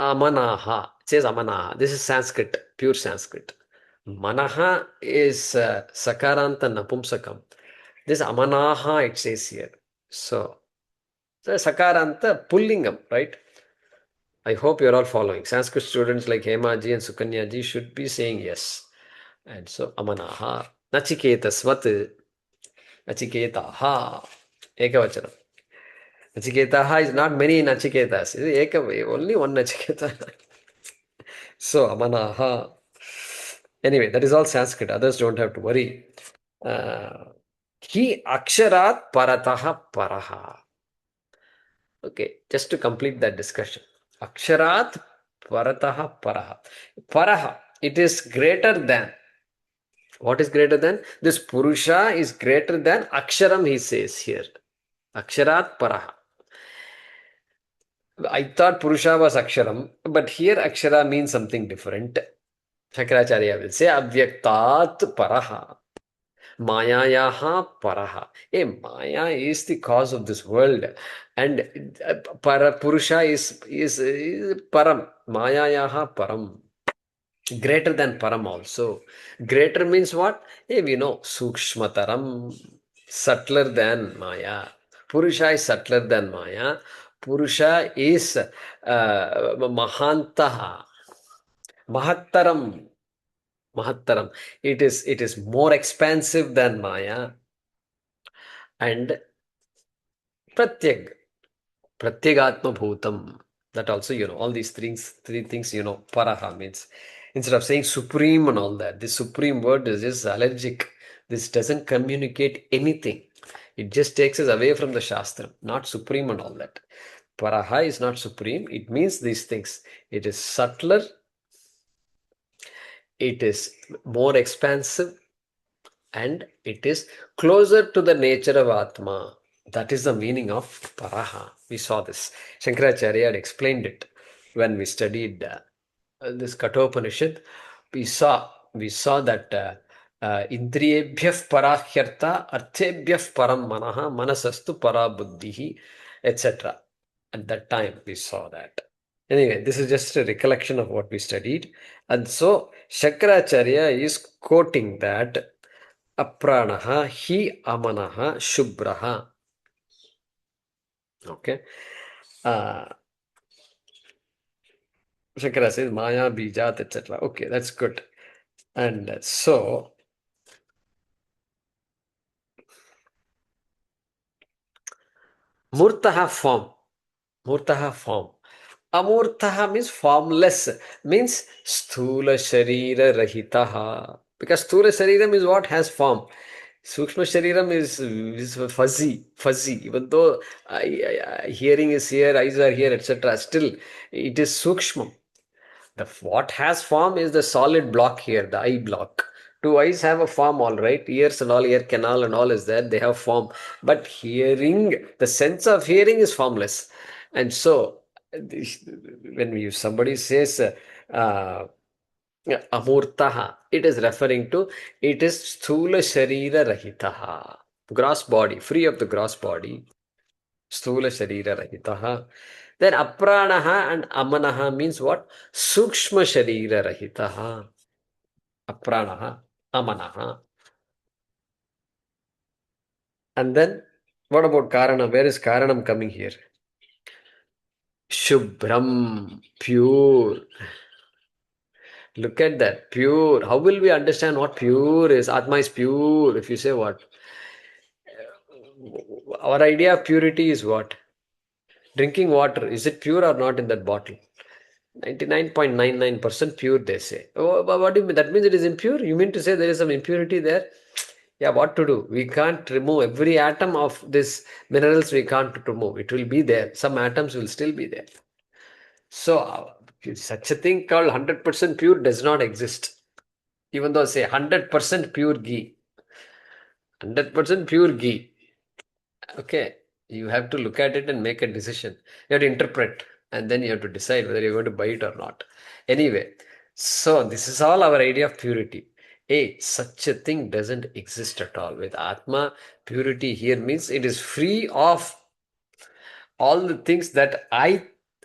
Amanaha. It says Amanaha. This is Sanskrit, pure Sanskrit. Manaha is Sakaranta Napumsakam. This Amanaha it says here. So Sakaranta Pullingam, right? I hope you're all following. Sanskrit students like Hemaji and Sukanyaji should be saying yes. And so Amanaha. Nachiketasvat. Nachiketaha. Ekavachanam. Nachiketaha is not many Nachiketas. Only one Nachiketa. So Amanaha. Anyway, that is all Sanskrit. Others don't have to worry. He aksharat parataha paraha. Okay, just to complete that discussion. Aksharat parataha paraha. Paraha, it is greater than. What is greater than? This Purusha is greater than Aksharam, he says here. Aksharat paraha. I thought Purusha was Aksharam, but here Akshara means something different. Shankaracharya will say Avyaktat paraha. Mayayaha paraha. Maya is the cause of this world, and Purusha is param. Mayayaha param. Greater than param also. Greater means what? We know sukshmataram, subtler than Maya. Purusha is subtler than Maya. Purusha is mahantaha, mahattaram. Mahattaram. It is more expansive than Maya. And Pratyag. Pratyagatma bhutam. That also, all these three things, paraha means. Instead of saying supreme and all that, this supreme word is just allergic. This doesn't communicate anything. It just takes us away from the Shastra, not supreme and all that. Paraha is not supreme. It means these things. It is subtler. It is more expansive. And it is closer to the nature of Atma. That is the meaning of Paraha. We saw this. Shankaracharya had explained it when we studied this Kathopanishad. We saw that Indriyebhyah parahyarta arthebhyah param manaha manasastu para buddhihi, etc. At that time we saw that. Anyway, this is just a recollection of what we studied. And so Shankaracharya is quoting that aprāṇah hyamanāḥ śubhra. Okay. Shankara says Maya, Bijat, etc. Okay, that's good. And so Murtaha form. Amurtaha means formless, means sthula sharira rahitaha. Because sthula shariram is what has form. Sukshma shariram is fuzzy. Even though hearing is here, eyes are here, etc. Still, it is sukshma. What has form is the solid block here, the eye block. Two eyes have a form, all right. Ears and all, ear canal and all is there. They have form. But hearing, the sense of hearing is formless. And so, when somebody says amurtaha, it is referring to, it is sthula sharira rahitaha. Gross body, free of the gross body. Sthula sharira rahitaha. Then aprāṇah and amanaha means what? Sukshma sharira rahitaha. Aprāṇah, amanaha. And then, what about karanam? Where is karanam coming here? Śubhram, pure. Look at that, pure. How will we understand what pure is? Atma is pure. If you say what? Our idea of purity is what? Drinking water, is it pure or not in that bottle? 99.99% pure, they say. Oh, what do you mean? That means it is impure? You mean to say there is some impurity there? Yeah, what to do? We can't remove every atom of this minerals. We can't remove. It will be there. Some atoms will still be there. So such a thing called 100% pure does not exist. Even though say 100% pure ghee, 100% pure ghee. Okay, you have to look at it and make a decision. You have to interpret, and then you have to decide whether you're going to buy it or not. Anyway, so this is all our idea of purity. Such a thing doesn't exist at all. With Atma, purity here means it is free of all the things that I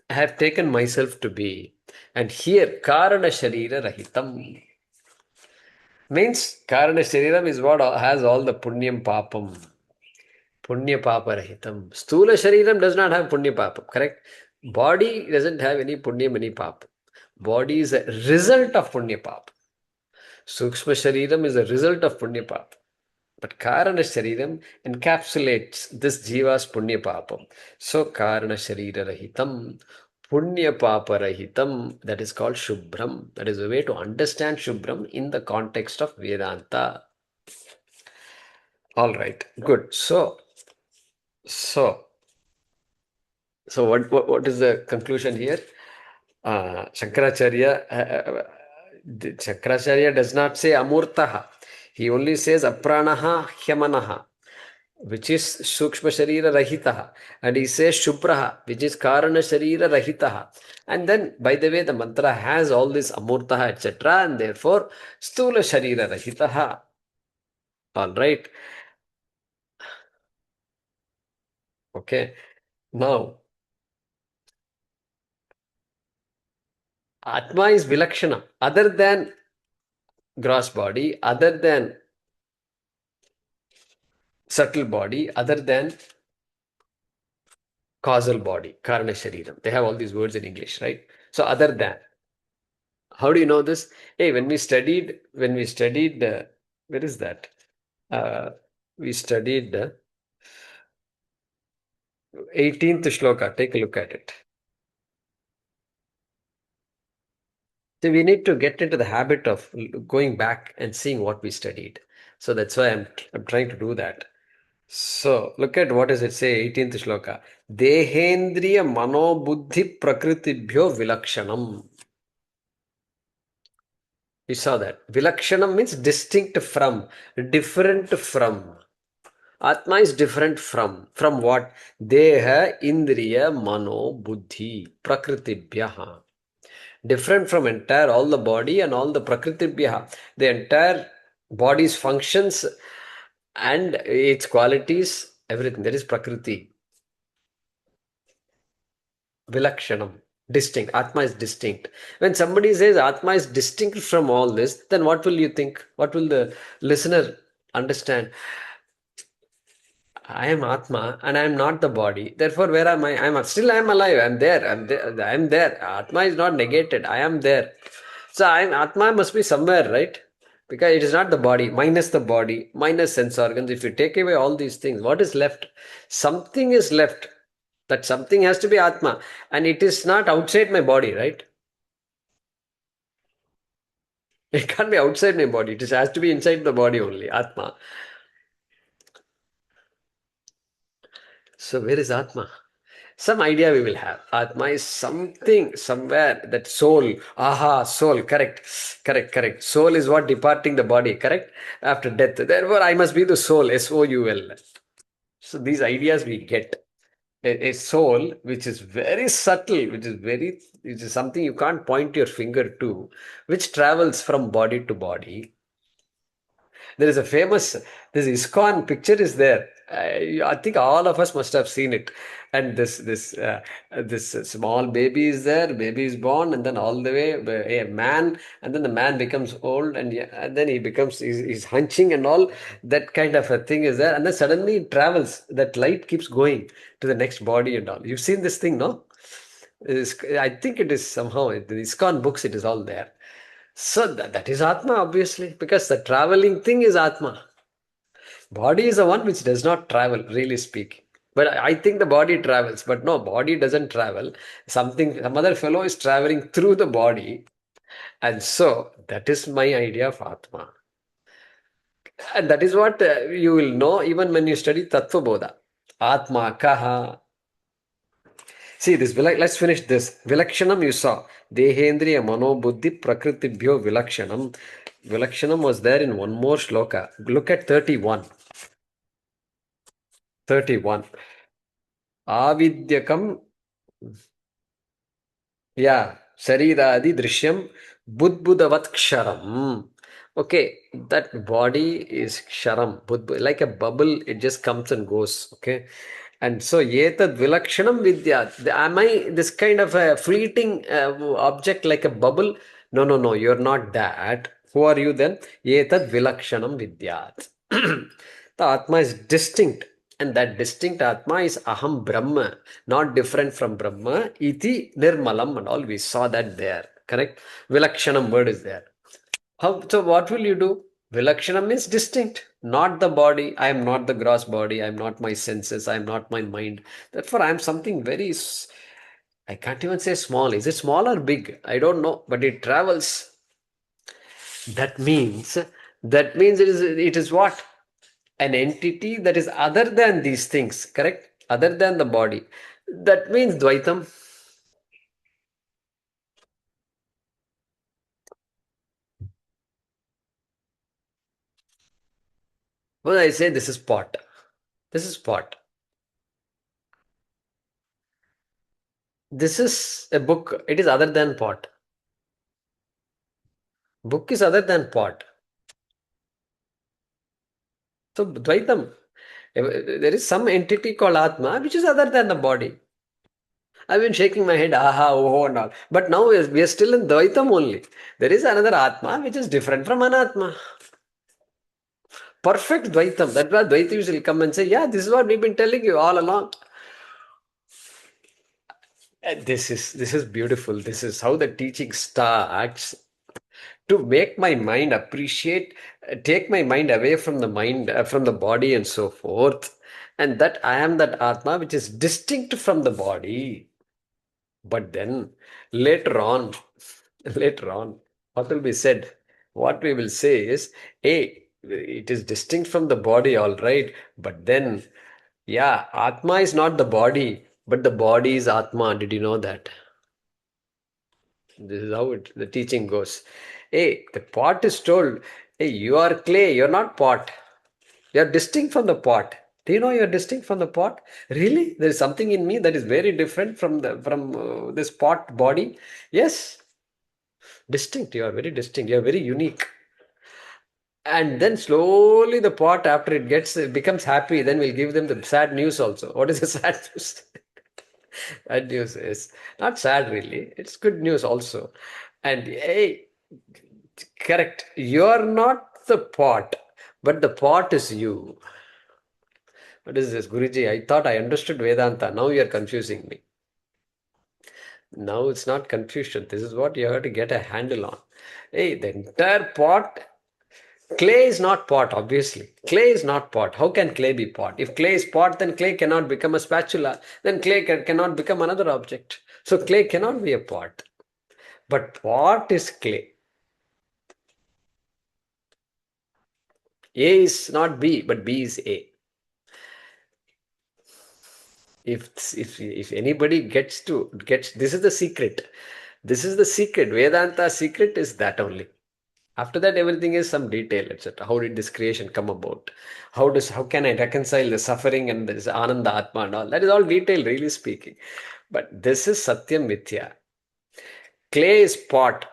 have taken myself to be. And here, Karana Sharira Rahitam means Karana Shariram is what has all the Punyam Papam. Punya Papa Rahitam. Stula Shariram does not have Punya Papa, correct? Body doesn't have any Punyam, any Papa. Body is a result of Punya Papa. Sukshma Shariram is a result of Punya Papa. But Karana Shariram encapsulates this Jiva's Punya Papam. So Karana Sharira Rahitam, Punya Papa Rahitam, that is called Shubhram. That is a way to understand Shubhram in the context of Vedanta. All right, good. So what is the conclusion here? Shankaracharya does not say amurtaha. He only says aprāṇaha hyamanāḥ, which is sukshma sharira rahitaha, and he says śubhra, which is karana sharira rahitaha. And then, by the way, the mantra has all this amurtaha, etc., and therefore stula sharira rahitaha. All right. Okay. Now, Atma is vilakshana, other than gross body, other than subtle body, other than causal body, karana shariram. They have all these words in English, right? So other than. How do you know this? Hey, when we studied, where is that? We studied 18th shloka. Take a look at it. So we need to get into the habit of going back and seeing what we studied. So that's why I'm trying to do that. So look at what does it say, 18th shloka. Dehendriya mano buddhi prakritibhyo vilakshanam. You saw that. Vilakshanam means distinct from, different from. Atma is different from. From what? Deha, indriya, mano, buddhi, prakritibhyaha. Different from entire, all the body and all the prakritibhyaha. The entire body's functions and its qualities, everything. That is prakriti. Vilakshanam. Distinct. Atma is distinct. When somebody says Atma is distinct from all this, then what will you think? What will the listener understand? I am Atma and I am not the body. Therefore, where am I? I am alive. I am there. I am there. Atma is not negated. I am there. So Atma must be somewhere, right? Because it is not the body, minus sense organs. If you take away all these things, what is left? Something is left. That something has to be Atma. And it is not outside my body, right? It can't be outside my body. It has to be inside the body only, Atma. So where is Atma? Some idea we will have. Atma is something, somewhere, that soul. Aha, soul, correct. Soul is what departing the body, correct? After death. Therefore, I must be the soul, S-O-U-L. So these ideas we get. A soul which is very subtle, which is something you can't point your finger to, which travels from body to body. There is a famous, this ISKCON picture is there. I think all of us must have seen it. And this small baby is there, baby is born, and then all the way a man, and then the man becomes old, and then he's hunching and all, that kind of a thing is there. And then suddenly it travels, that light keeps going to the next body and all. You've seen this thing, no? I think it is somehow, in the ISKCON books, it is all there. So that is Atma, obviously, because the traveling thing is Atma. Body is the one which does not travel, really speaking. But I think the body travels, but no, body doesn't travel. Some other fellow is traveling through the body. And so that is my idea of Atma. And that is what you will know even when you study Tattvabodha. Atma kaha. See this, let's finish this. Vilakshanam you saw. Dehendriya manobuddhi prakritibhyo vilakshanam. Vilakshanam was there in one more shloka. Look at 31. 31. Avidyakam. Yeah. Shariradi drishyam budbudavat ksharam. Okay, that body is ksharam, like a bubble, it just comes and goes. Okay, and so etad vilakshanam vidya. Am I this kind of a fleeting object like a bubble? No, no, no, you're not that. Who are you then? Etad vilakshanam vidyat. The Atma is distinct, and that distinct Atma is Aham Brahma, not different from Brahma. Iti nirmalam and all. We saw that there. Correct? Vilakshanam word is there. So what will you do? Vilakshanam means distinct, not the body. I am not the gross body. I am not my senses. I am not my mind. Therefore, I am something very, I can't even say small. Is it small or big? I don't know, but it travels. That means it is what? An entity that is other than these things, correct? Other than the body. That means Dvaitam. Well, I say this is pot. This is pot. This is a book. It is other than pot. Book is other than pot. So Dvaitam. There is some entity called Atma which is other than the body. I've been shaking my head, aha, oh, and all. But now we are still in Dvaitam only. There is another Atma which is different from Anatma. Perfect Dvaitam. That's why Dvaitis will come and say, yeah, this is what we've been telling you all along. And this is beautiful. This is how the teaching starts. To make my mind appreciate, take my mind away from the mind, from the body and so forth. And that I am that Atma which is distinct from the body. But then later on, what will be said? What we will say is, hey, it is distinct from the body, all right. But then, yeah, Atma is not the body, but the body is Atma. Did you know that? This is how the teaching goes. Hey, the pot is told, hey, you are clay, you're not pot. You are distinct from the pot. Do you know you are distinct from the pot? Really? There is something in me that is very different from this pot body. Yes, distinct. You are very distinct. You are very unique. And then slowly the pot, after it becomes happy, then we'll give them the sad news also. What is the sad news? Bad news is not sad really. It's good news also. And hey, correct. You're not the pot, but the pot is you. What is this, Guruji? I thought I understood Vedanta. Now you are confusing me. Now it's not confusion. This is what you have to get a handle on. Hey, the entire pot, clay is not pot, obviously. Clay is not pot. How can clay be pot? If clay is pot, then clay cannot become a spatula. Then clay cannot become another object. So clay cannot be a pot. But pot is clay. A is not B, but B is A. If anybody gets this is the secret. This is the secret. Vedanta secret is that only. After that, everything is some detail, etc. How did this creation come about? How can I reconcile the suffering and this Ananda Atma and all? That is all detail, really speaking. But this is Satyam Mithya. Clay is pot.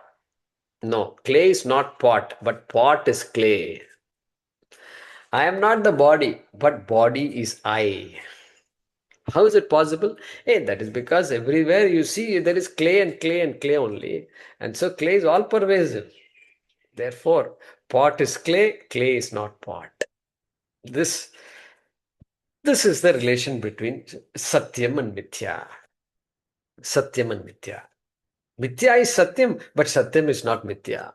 No, clay is not pot, but pot is clay. I am not the body, but body is I. How is it possible? Hey, that is because everywhere you see there is clay and clay and clay only. And so clay is all pervasive. Therefore, pot is clay, clay is not pot. This is the relation between Satyam and Mithya. Satyam and Mithya. Mithya is Satyam, but Satyam is not Mithya.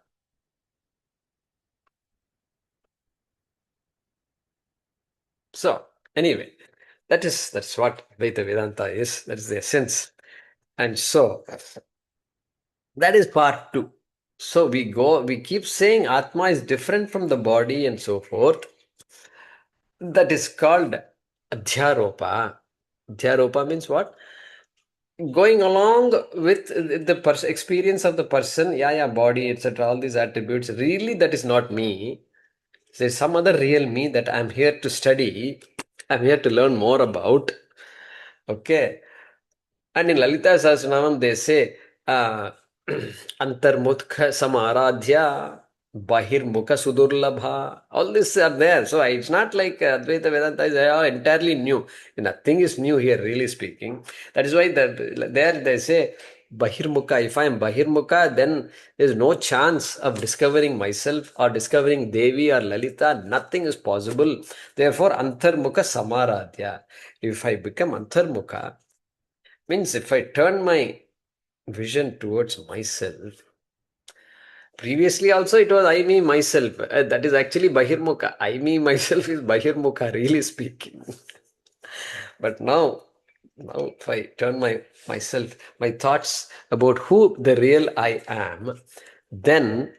So, anyway, that's what Advaita Vedanta is. That is the essence. And so, that is part 2. So we keep saying Atma is different from the body and so forth. That is called adhyaropa. Adhyaropa means what? Going along with the experience of the person, body, etc., all these attributes, really that is not me. There's some other real me that I'm here to study, I'm here to learn more about. Okay. And in Lalita Sahasranamam, they say, Antarmukha samaradhya, Bahirmukha sudurlabha. All these are there. So it's not like Advaita Vedanta is entirely new. Nothing is new here, really speaking. That is why there they say, Bahirmukha. If I am Bahirmukha, then there is no chance of discovering myself or discovering Devi or Lalita. Nothing is possible. Therefore, Antarmukha samaradhya. If I become Antarmukha, means if I turn my vision towards myself, previously also it was I, me, myself. That is actually Bahirmukha. I, me, myself is Bahirmukha, really speaking. But now if I turn myself, my thoughts about who the real I am, then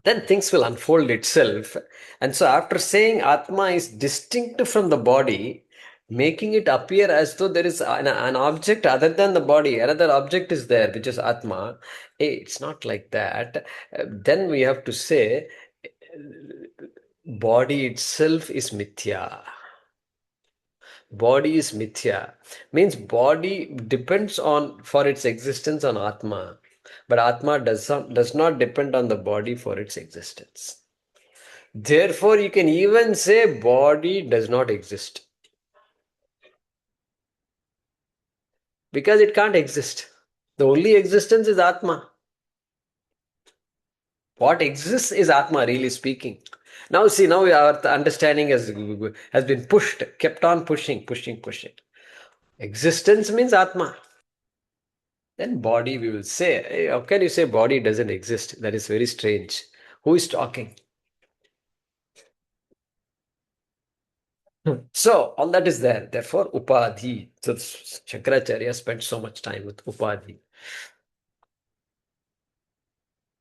things will unfold itself. And so after saying Atma is distinct from the body, making it appear as though there is an object other than the body, another object is there, which is Atma. It's not like that. Then we have to say, body itself is mithya. Body is mithya. Means body depends on, for its existence, on Atma. But Atma does not depend on the body for its existence. Therefore, you can even say body does not exist. Because it can't exist. The only existence is Atma. What exists is Atma, really speaking. Now see, now our understanding has been pushed, kept on pushing. Existence means Atma. Then body, we will say, hey, how can you say body doesn't exist? That is very strange. Who is talking? So all that is there. Therefore, upadhi. So Shankaracharya spent so much time with upadhi.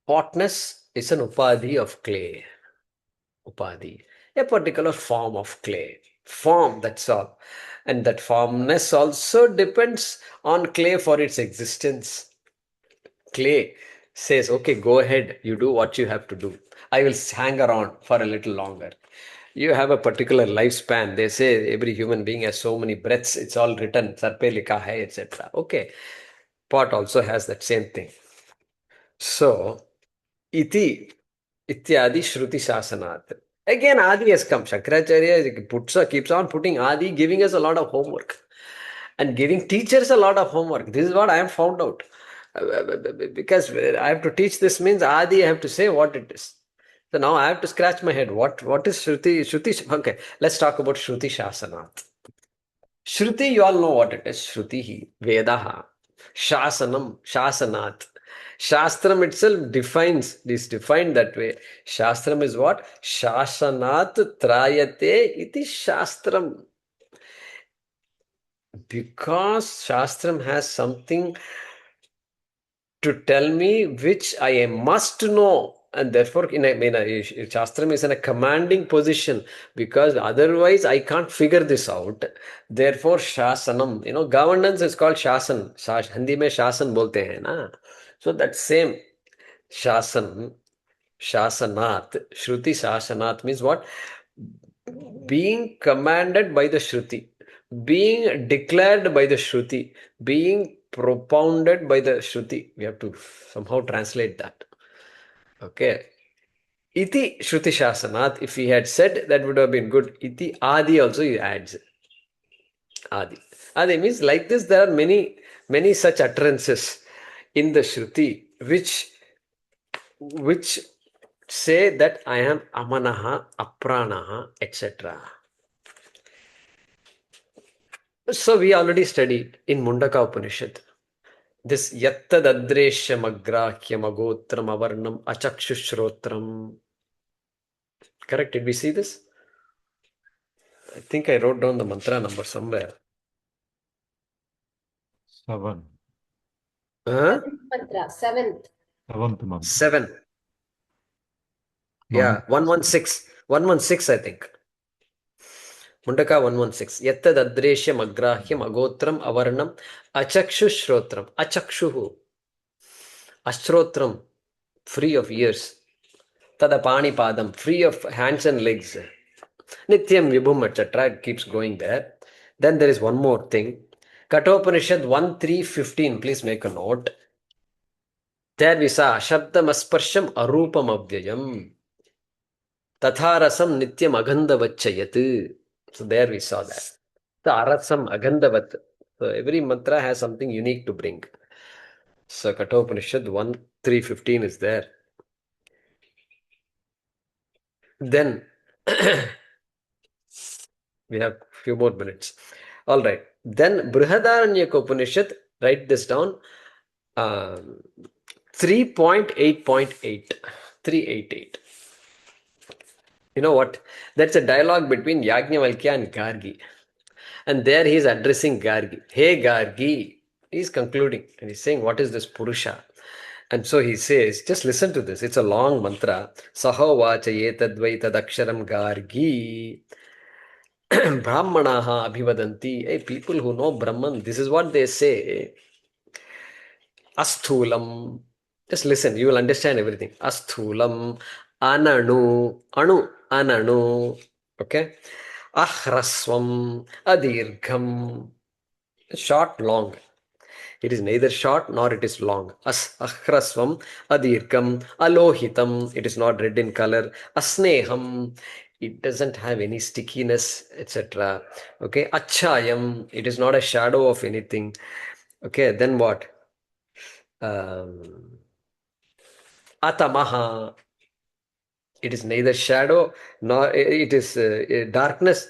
Hotness is an upadhi of clay. Upadhi, a particular form of clay. Form, that's all. And that formness also depends on clay for its existence. Clay says, okay, go ahead, you do what you have to do. I will hang around for a little longer. You have a particular lifespan. They say every human being has so many breaths. It's all written, sarpe likha hai, etc. Okay. Pot also has that same thing. So, ityādi śrutiśāsanāt. Again, Adi has come. Shankaracharya keeps on putting Adi, giving us a lot of homework and giving teachers a lot of homework. This is what I have found out. Because I have to teach this means Adi, I have to say what it is. So now I have to scratch my head. What is Shruti? Okay, let's talk about Śrutiśāsanāt. Shruti, you all know what it is. Shrutihi, Vedaha, Shasanam, Shasanāt. Shastram itself is defined that way. Shastram is what? Shasanāt trayate iti Shastram. Because Shastram has something to tell me which I must know. And therefore, Shastram is in a commanding position because otherwise I can't figure this out. Therefore, Shasanam, governance is called Shasan. Hindi mein Shasan bolte hain na. So that same Shasan, Shasanāt, śrutiśāsanāt means what? Being commanded by the Shruti, being declared by the Shruti, being propounded by the Shruti. We have to somehow translate that. Okay. Iti śrutiśāsanāt, if he had said, that would have been good. Iti ādi also he adds. Adi. Adi means like this, there are many such utterances in the Shruti which say that I am amanaha, aprāṇaha, etc. So we already studied in Mundaka Upanishad this yattadadreshyamagrāhyam agotram avarnam achakshuśrotram. Correct? Did we see this? I think I wrote down the mantra number somewhere. 7. Mantra, 7th. 7. Yeah, 116. 116, I think. Mundaka 116. Yattad adreshyam agrahyam agotram avarnam achakshushrodram. Achakshuhu. Ashrotram. Free of ears. Tada padam. Free of hands and legs. Nityam vibhum, etc. It keeps going there. Then there is one more thing. Kathopanishad 1.3.15. Please make a note. There we saw Shabdam Asparsham Arupam Avyayam. Tatharasam Nityam Agandhavachayat. So there we saw that. The Arasam Agandhavat. So every mantra has something unique to bring. So Kathopanishad 1.3.15 is there. Then we have few more minutes. All right. Then Brihadaranyaka Upanishad, write this down. 3.8.8. 388. You know what? That's a dialogue between Yajnavalkya and Gargi. And there he is addressing Gargi. Hey Gargi. He is concluding and he's saying, what is this Purusha? And so he says, just listen to this. It's a long mantra. Saho vacha yetadvai tadaksharam Gargi. Brahmanaha abhivadanti. Hey, people who know Brahman, this is what they say. Asthulam. Just listen, you will understand everything. Asthulam. Ananu. Ananu. Okay. Ahraswam. Adirgham. Short, long. It is neither short nor it is long. Ahraswam. Adirgham. Alohitam. It is not red in color. Asneham. It doesn't have any stickiness, etc. Okay. Achayam. It is not a shadow of anything. Okay. Then what? Atamaha. It is neither shadow nor it is darkness.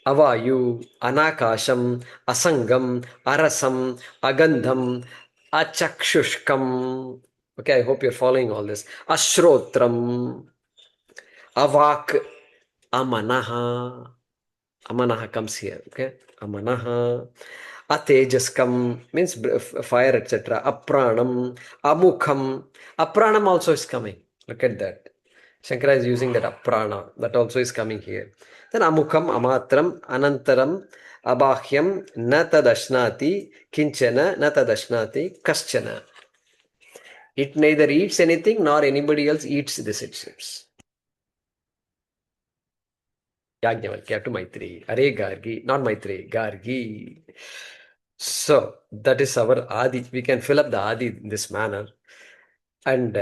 Avayu, anakasham, asangam, arasam, agandham, achakshushkam. Okay, I hope you're following all this. Ashrotram, avak, amanaha. Amanaha comes here. Okay, amanaha. Atejaskam means fire, etc. Aprāṇam, amukham. Aprāṇam also is coming. Look at that. Shankara is using that aprāṇa. That also is coming here. Then amukham, amatram, anantaram, abāhyam, na tadashnati, kinchana, na tadashnati, kaschana. It neither eats anything nor anybody else eats this, it seems. Yajnavalkya to Maitreyi. Are Gargi, not Maitreyi, Gargi. So that is our Adi. We can fill up the Adi in this manner. And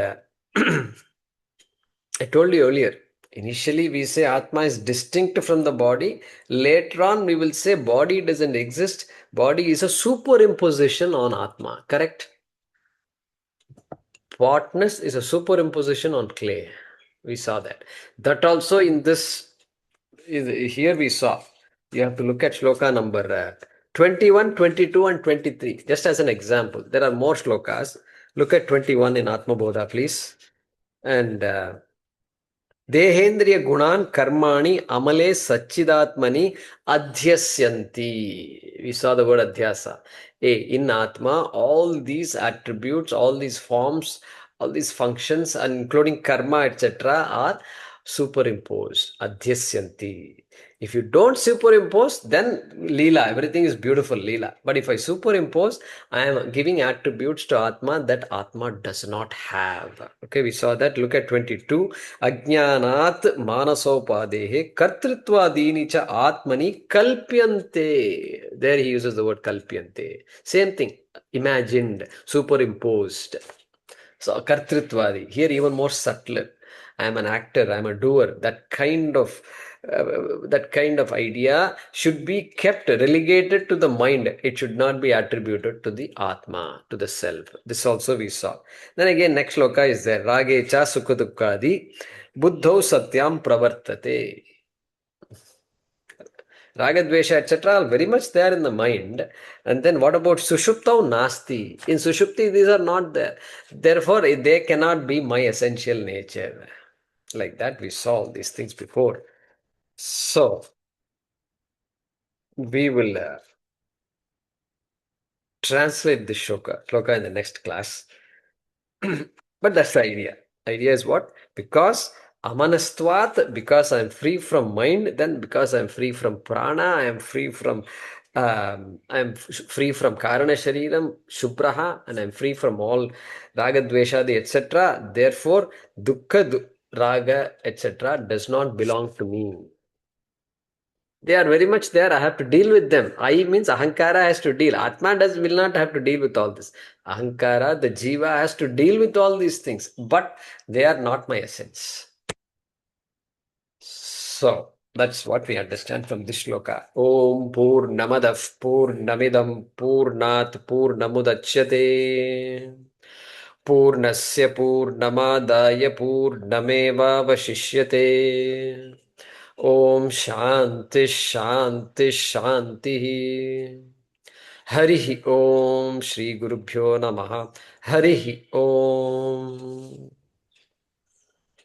I told you earlier, initially we say Atma is distinct from the body. Later on we will say body doesn't exist. Body is a superimposition on Atma. Correct? Potness is a superimposition on clay. We saw that. That also in this, here we saw. You have to look at shloka number 21, 22 and 23. Just as an example. There are more shlokas. Look at 21 in Atmabodha, please. And Dehendriya Gunan Karmani Amale Sachidatmani Adhyasyanti. We saw the word Adhyasa. In Atma, all these attributes, all these forms, all these functions, including karma, etc., are superimposed. Adhyasyanti. If you don't superimpose, then Leela, everything is beautiful, Leela. But if I superimpose, I am giving attributes to Atma that Atma does not have. Okay, we saw that. Look at 22. Ajñānāt mānasopadehe kartritvādīni cha Atmani kalpyante. There he uses the word kalpyante. Same thing. Imagined, superimposed. So kartritvādi. Here even more subtler. I am an actor, I am a doer. That kind of idea should be kept relegated to the mind. It should not be attributed to the Atma, to the self. This also we saw. Then again, next sloka is there. Ragecha sukhadukkadi buddhau satyam pravartate. Ragadvesha, etc. are very much there in the mind. And then what about sushuptau nasti? In sushupti, these are not there. Therefore, they cannot be my essential nature. Like that, we saw these things before. So, we will translate this shloka in the next class. But that's the idea. Idea is what? Because amanastvat, because I'm free from mind, then because I'm free from prana, I'm free from free from karana shariram, śubhra, and I'm free from all ragadveshadi, etc. Therefore, dukkha, raga, etc. does not belong to me. They are very much there. I have to deal with them. I means ahankara has to deal. Atma will not have to deal with all this. Ahankara, the jiva, has to deal with all these things. But they are not my essence. So that's what we understand from this shloka. Om Purnamadav Purnamidam Purnat Purnamudachyate Purnasya Purnamadaya Purnameva Vashishyate. Om Shanti Shanti Shanti. Harihi Om Shri Gurubhyo Namaha. Harihi Om.